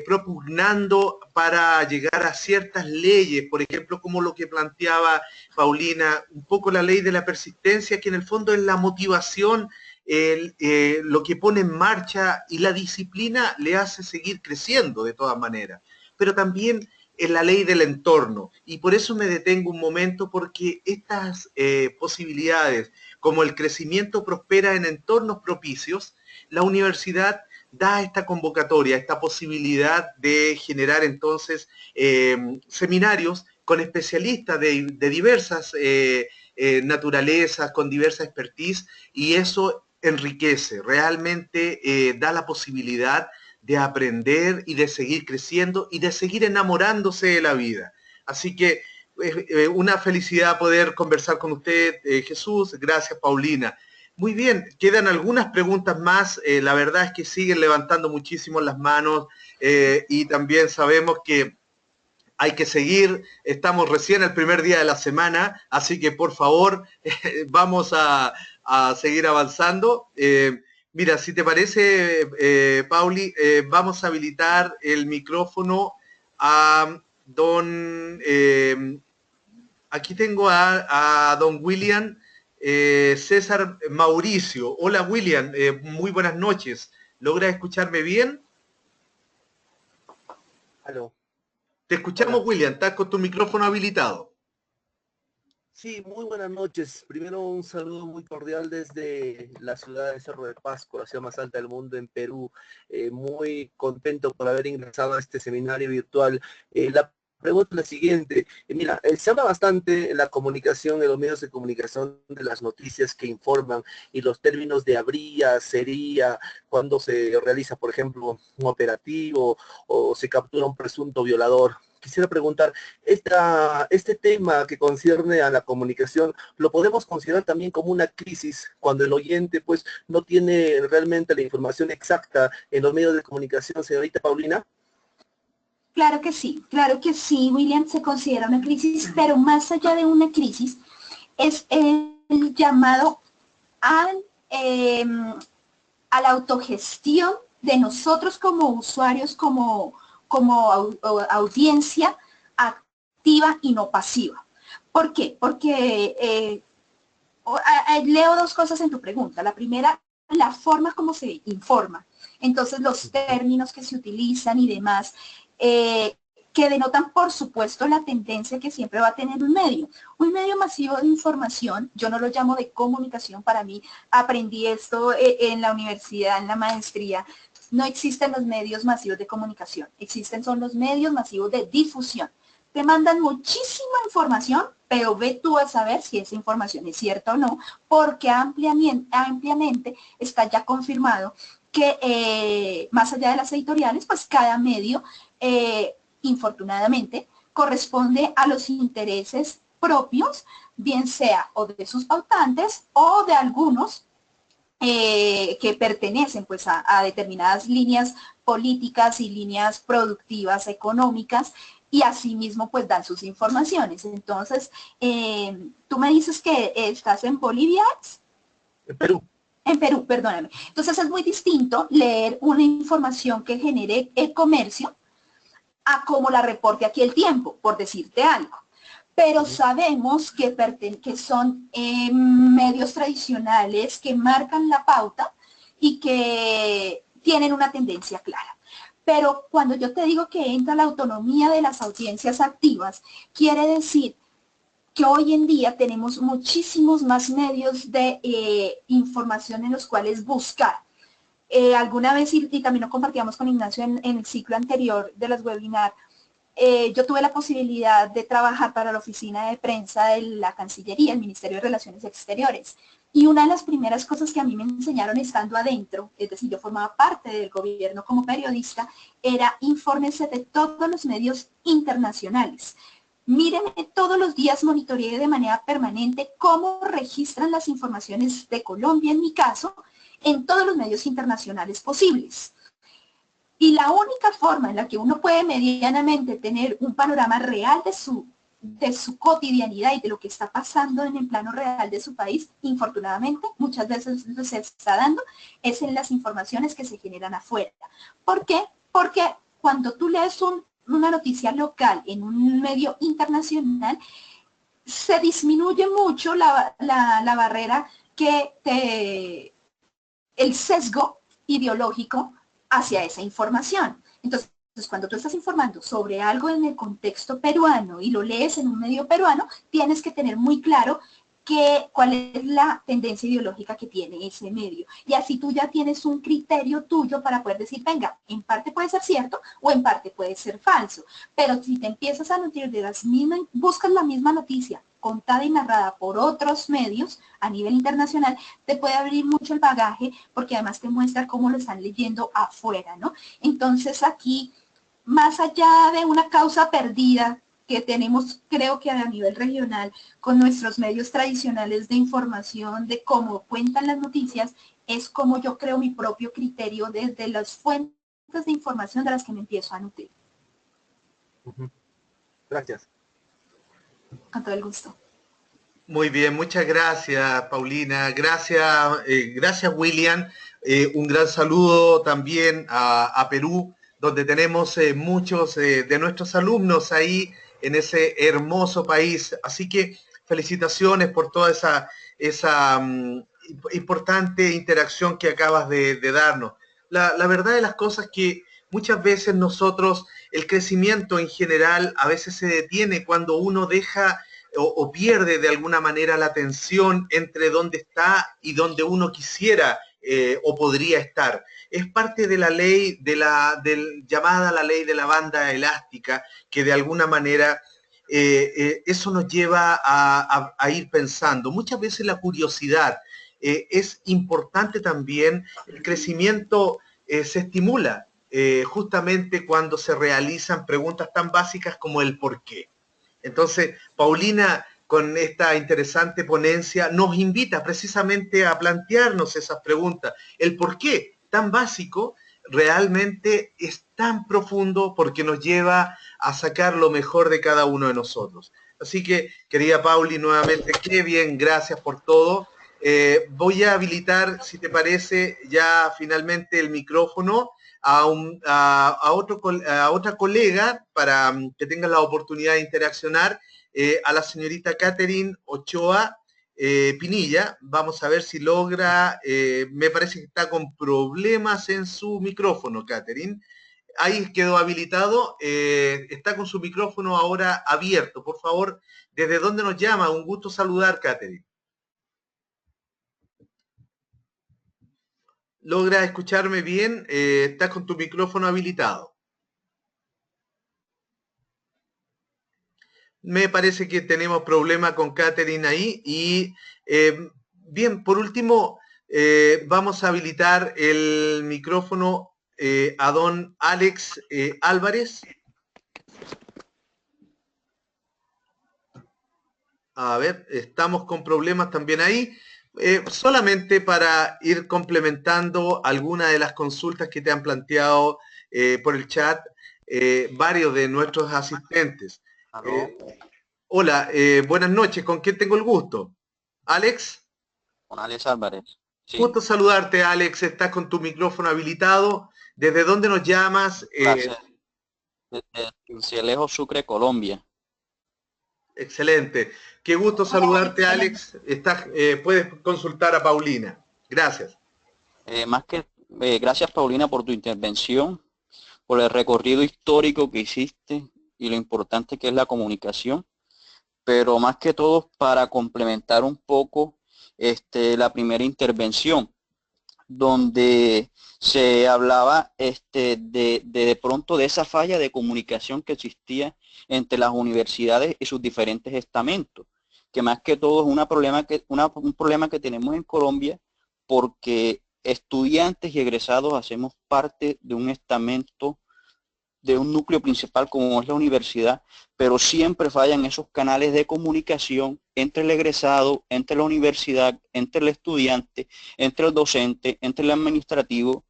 propugnando para llegar a ciertas leyes, por ejemplo, como lo que planteaba Paulina, un poco la ley de la persistencia, que en el fondo es la motivación, lo que pone en marcha, y la disciplina le hace seguir creciendo de todas maneras. Pero también en la ley del entorno. Y por eso me detengo un momento, porque estas posibilidades, como el crecimiento prospera en entornos propicios, la universidad da esta convocatoria, esta posibilidad de generar entonces seminarios con especialistas de diversas naturalezas, con diversa expertise, y eso enriquece, realmente da la posibilidad de aprender y de seguir creciendo y de seguir enamorándose de la vida. Así que una felicidad poder conversar con usted, Jesús. Gracias, Paulina. Muy bien, quedan algunas preguntas más. La verdad es que siguen levantando muchísimo las manos y también sabemos que hay que seguir. Estamos recién el primer día de la semana, así que por favor vamos a seguir avanzando. Mira, si te parece, Pauli, vamos a habilitar el micrófono a don... aquí tengo a don William César Mauricio. Hola, William, muy buenas noches. ¿Logra escucharme bien? Aló. Te escuchamos, Hola. William, estás con tu micrófono habilitado. Sí, muy buenas noches. Primero un saludo muy cordial desde la ciudad de Cerro de Pasco, la ciudad más alta del mundo en Perú. Muy contento por haber ingresado a este seminario virtual. La pregunta es la siguiente. Mira, se habla bastante en la comunicación, en los medios de comunicación, de las noticias que informan y los términos de habría, sería, cuando se realiza, por ejemplo, un operativo o se captura un presunto violador. Quisiera preguntar, este tema que concierne a la comunicación, ¿lo podemos considerar también como una crisis cuando el oyente pues no tiene realmente la información exacta en los medios de comunicación, señorita Paulina? Claro que sí, William, se considera una crisis, pero más allá de una crisis, es el llamado a la autogestión de nosotros como usuarios, como audiencia activa y no pasiva. ¿Por qué? Porque leo dos cosas en tu pregunta. La primera, la forma como se informa. Entonces, los términos que se utilizan y demás, que denotan, por supuesto, la tendencia que siempre va a tener un medio. Un medio masivo de información, yo no lo llamo de comunicación, para mí, aprendí esto en la universidad, en la maestría. No existen los medios masivos de comunicación, son los medios masivos de difusión. Te mandan muchísima información, pero ve tú a saber si esa información es cierta o no, porque ampliamente está ya confirmado que más allá de las editoriales, pues cada medio, infortunadamente, corresponde a los intereses propios, bien sea o de sus pautantes o de algunos que pertenecen pues a determinadas líneas políticas y líneas productivas económicas, y asimismo pues dan sus informaciones. Entonces, tú me dices que estás en Bolivia. En Perú. En Perú, perdóname. Entonces es muy distinto leer una información que genere el comercio a cómo la reporte aquí El Tiempo, por decirte algo. Pero sabemos que son medios tradicionales que marcan la pauta y que tienen una tendencia clara. Pero cuando yo te digo que entra la autonomía de las audiencias activas, quiere decir que hoy en día tenemos muchísimos más medios de información en los cuales buscar. Alguna vez, y también lo compartíamos con Ignacio en el ciclo anterior de los webinars, yo tuve la posibilidad de trabajar para la oficina de prensa de la Cancillería, el Ministerio de Relaciones Exteriores. Y una de las primeras cosas que a mí me enseñaron estando adentro, es decir, yo formaba parte del gobierno como periodista, era infórmese de todos los medios internacionales. Míreme todos los días, monitoreé de manera permanente cómo registran las informaciones de Colombia, en mi caso, en todos los medios internacionales posibles. Y la única forma en la que uno puede medianamente tener un panorama real de su cotidianidad y de lo que está pasando en el plano real de su país, infortunadamente, muchas veces se está dando, es en las informaciones que se generan afuera. ¿Por qué? Porque cuando tú lees una noticia local en un medio internacional, se disminuye mucho la barrera el sesgo ideológico hacia esa información. Entonces, cuando tú estás informando sobre algo en el contexto peruano y lo lees en un medio peruano, tienes que tener muy claro cuál es la tendencia ideológica que tiene ese medio. Y así tú ya tienes un criterio tuyo para poder decir, venga, en parte puede ser cierto o en parte puede ser falso. Pero si te empiezas a nutrir de las mismas, buscas la misma noticia contada y narrada por otros medios a nivel internacional, te puede abrir mucho el bagaje porque además te muestra cómo lo están leyendo afuera, ¿no? Entonces aquí, más allá de una causa perdida que tenemos, creo que a nivel regional, con nuestros medios tradicionales de información, de cómo cuentan las noticias, es como yo creo mi propio criterio desde las fuentes de información de las que me empiezo a nutrir. Gracias. Con todo el gusto. Muy bien, muchas gracias, Paulina. Gracias, William. Un gran saludo también a Perú, donde tenemos muchos de nuestros alumnos ahí en ese hermoso país. Así que felicitaciones por toda esa importante interacción que acabas de darnos. La verdad de las cosas es que muchas veces nosotros, el crecimiento en general, a veces se detiene cuando uno deja o pierde de alguna manera la tensión entre dónde está y dónde uno quisiera o podría estar. Es parte de la ley, llamada la ley de la banda elástica, que de alguna manera eso nos lleva a ir pensando. Muchas veces la curiosidad es importante también, el crecimiento se estimula justamente cuando se realizan preguntas tan básicas como el por qué. Entonces, Paulina, con esta interesante ponencia, nos invita precisamente a plantearnos esas preguntas. El por qué tan básico realmente es tan profundo porque nos lleva a sacar lo mejor de cada uno de nosotros. Así que, querida Pauli, nuevamente, qué bien, gracias por todo. Voy a habilitar, si te parece, ya finalmente el micrófono a otra colega para que tenga la oportunidad de interaccionar, a la señorita Catherine Ochoa Pinilla. Vamos a ver si logra, me parece que está con problemas en su micrófono, Catherine. Ahí quedó habilitado, está con su micrófono ahora abierto. Por favor, ¿desde dónde nos llama? Un gusto saludar, Catherine. ¿Logra escucharme bien? Estás con tu micrófono habilitado. Me parece que tenemos problema con Catherine ahí. Y bien, por último, vamos a habilitar el micrófono a don Alex Álvarez. A ver, estamos con problemas también ahí. Solamente para ir complementando algunas de las consultas que te han planteado por el chat varios de nuestros asistentes. Hola, buenas noches. ¿Con quién tengo el gusto? ¿Alex? Con Alex Álvarez. Sí. Gusto saludarte, Alex. Estás con tu micrófono habilitado. ¿Desde dónde nos llamas? Desde Cielejo, Sucre, Colombia. Excelente. Qué gusto saludarte, Alex. Puedes consultar a Paulina. Gracias. Gracias, Paulina, por tu intervención, por el recorrido histórico que hiciste y lo importante que es la comunicación, pero más que todo para complementar un poco la primera intervención, donde se hablaba de pronto de esa falla de comunicación que existía entre las universidades y sus diferentes estamentos, que más que todo es un problema que tenemos en Colombia, porque estudiantes y egresados hacemos parte de un estamento, de un núcleo principal como es la universidad, pero siempre fallan esos canales de comunicación entre el egresado, entre la universidad, entre el estudiante, entre el docente, entre el administrativo,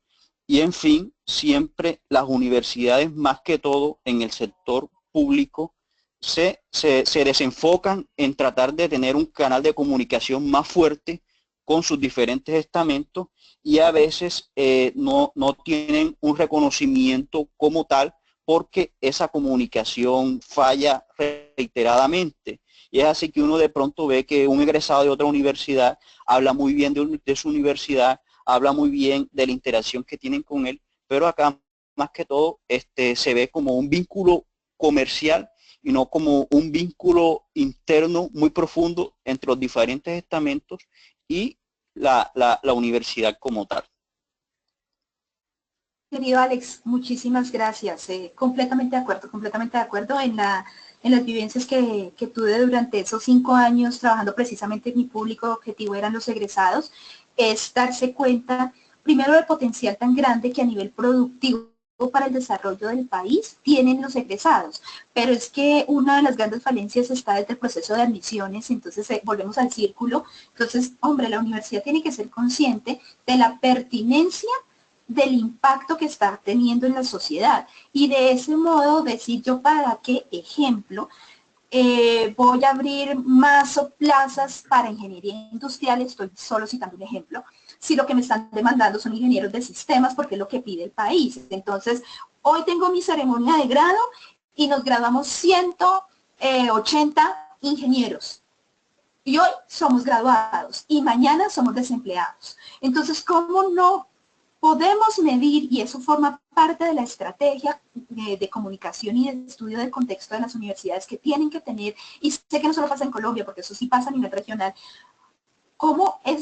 y en fin, siempre las universidades, más que todo en el sector público, se desenfocan en tratar de tener un canal de comunicación más fuerte con sus diferentes estamentos, y a veces no tienen un reconocimiento como tal, porque esa comunicación falla reiteradamente. Y es así que uno de pronto ve que un egresado de otra universidad habla muy bien de su universidad, habla muy bien de la interacción que tienen con él, pero acá más que todo se ve como un vínculo comercial y no como un vínculo interno muy profundo entre los diferentes estamentos y la universidad como tal. Querido Alex, muchísimas gracias. Completamente de acuerdo en las vivencias que tuve durante esos 5 años trabajando precisamente en mi público objetivo eran los egresados, es darse cuenta primero del potencial tan grande que a nivel productivo para el desarrollo del país tienen los egresados, pero es que una de las grandes falencias está desde el proceso de admisiones, entonces volvemos al círculo. Entonces, hombre, la universidad tiene que ser consciente de la pertinencia del impacto que está teniendo en la sociedad y de ese modo decir yo para qué ejemplo voy a abrir más plazas para ingeniería industrial, estoy solo citando un ejemplo, si lo que me están demandando son ingenieros de sistemas porque es lo que pide el país. Entonces, hoy tengo mi ceremonia de grado y nos graduamos 180 ingenieros. Y hoy somos graduados y mañana somos desempleados. Entonces, ¿cómo no podemos medir, y eso forma parte de la estrategia de comunicación y de estudio del contexto de las universidades que tienen que tener, y sé que no solo pasa en Colombia, porque eso sí pasa a nivel regional,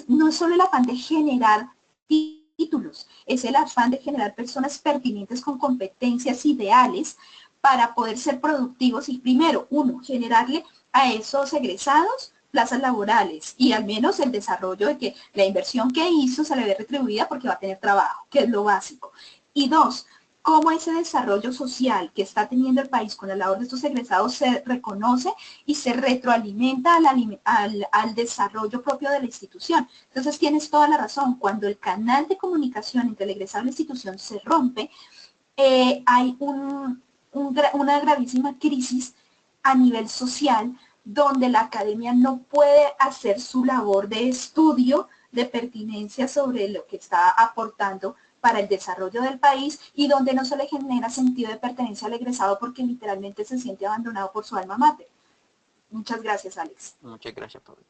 no es solo el afán de generar títulos, es el afán de generar personas pertinentes con competencias ideales para poder ser productivos y primero, uno, generarle a esos egresados plazas laborales y al menos el desarrollo de que la inversión que hizo se le ve retribuida porque va a tener trabajo, que es lo básico. Y dos, cómo ese desarrollo social que está teniendo el país con la labor de estos egresados se reconoce y se retroalimenta al desarrollo propio de la institución. Entonces tienes toda la razón, cuando el canal de comunicación entre el egresado y la institución se rompe, hay una gravísima crisis a nivel social donde la academia no puede hacer su labor de estudio, de pertinencia sobre lo que está aportando para el desarrollo del país y donde no se le genera sentido de pertenencia al egresado porque literalmente se siente abandonado por su alma mater. Muchas gracias, Alex. Muchas gracias, Pablo.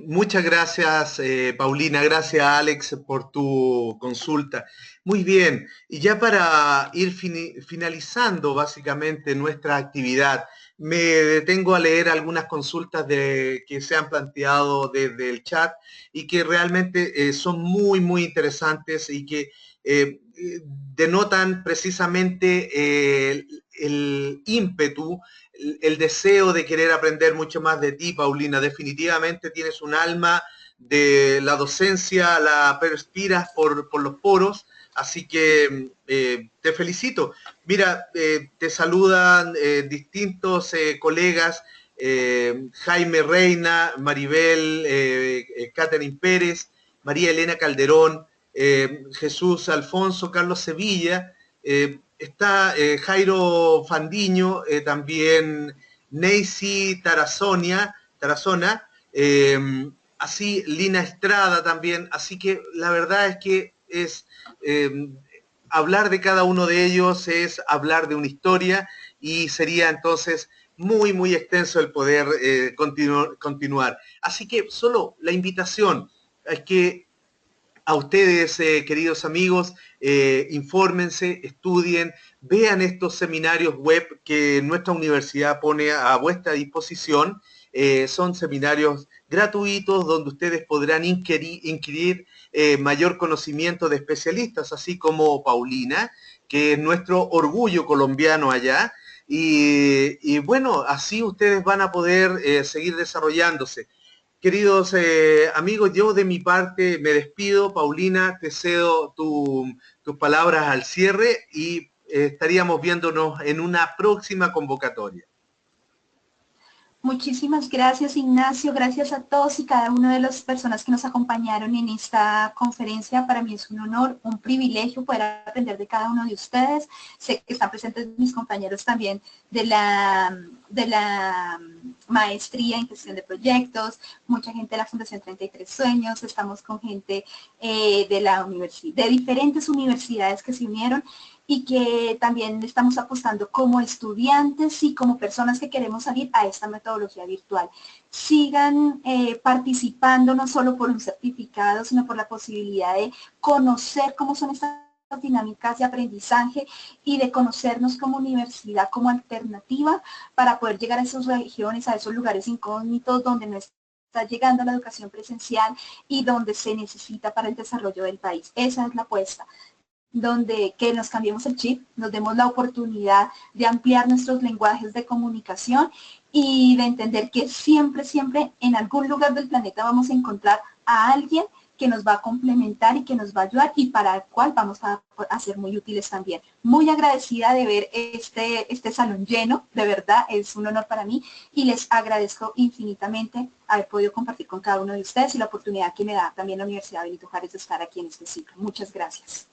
Muchas gracias, Paulina. Gracias, Alex, por tu consulta. Muy bien. Y ya para ir finalizando básicamente nuestra actividad, me detengo a leer algunas consultas que se han planteado desde el chat y que realmente son muy, muy interesantes y que denotan precisamente el ímpetu, el deseo de querer aprender mucho más de ti, Paulina. Definitivamente tienes un alma de la docencia, la perspiras por los poros, así que te felicito. Mira, te saludan distintos colegas, Jaime Reina, Maribel, Catherine Pérez, María Elena Calderón, Jesús Alfonso, Carlos Sevilla, está Jairo Fandiño, también Neisy Tarazona, así Lina Estrada también, así que la verdad es que es hablar de cada uno de ellos es hablar de una historia y sería entonces muy, muy extenso el poder continuar. Así que solo la invitación es que a ustedes, queridos amigos, infórmense, estudien, vean estos seminarios web que nuestra universidad pone a vuestra disposición. Son seminarios gratuitos donde ustedes podrán inquirir mayor conocimiento de especialistas, así como Paulina, que es nuestro orgullo colombiano allá. Y bueno, así ustedes van a poder seguir desarrollándose. Queridos amigos, yo de mi parte me despido. Paulina, te cedo tus palabras al cierre y estaríamos viéndonos en una próxima convocatoria. Muchísimas gracias, Ignacio. Gracias a todos y cada una de las personas que nos acompañaron en esta conferencia. Para mí es un honor, un privilegio poder aprender de cada uno de ustedes. Sé que están presentes mis compañeros también de la maestría en gestión de proyectos, mucha gente de la Fundación 33 Sueños, estamos con gente de diferentes universidades que se unieron y que también estamos apostando como estudiantes y como personas que queremos salir a esta metodología virtual. Sigan participando no solo por un certificado, sino por la posibilidad de conocer cómo son estas dinámicas de aprendizaje y de conocernos como universidad, como alternativa para poder llegar a esas regiones, a esos lugares incógnitos donde no está llegando la educación presencial y donde se necesita para el desarrollo del país. Esa es la apuesta, donde que nos cambiemos el chip, nos demos la oportunidad de ampliar nuestros lenguajes de comunicación y de entender que siempre, siempre en algún lugar del planeta vamos a encontrar a alguien que nos va a complementar y que nos va a ayudar y para el cual vamos a ser muy útiles también. Muy agradecida de ver este salón lleno, de verdad, es un honor para mí y les agradezco infinitamente haber podido compartir con cada uno de ustedes y la oportunidad que me da también la Universidad Benito Juárez de estar aquí en este ciclo. Muchas gracias.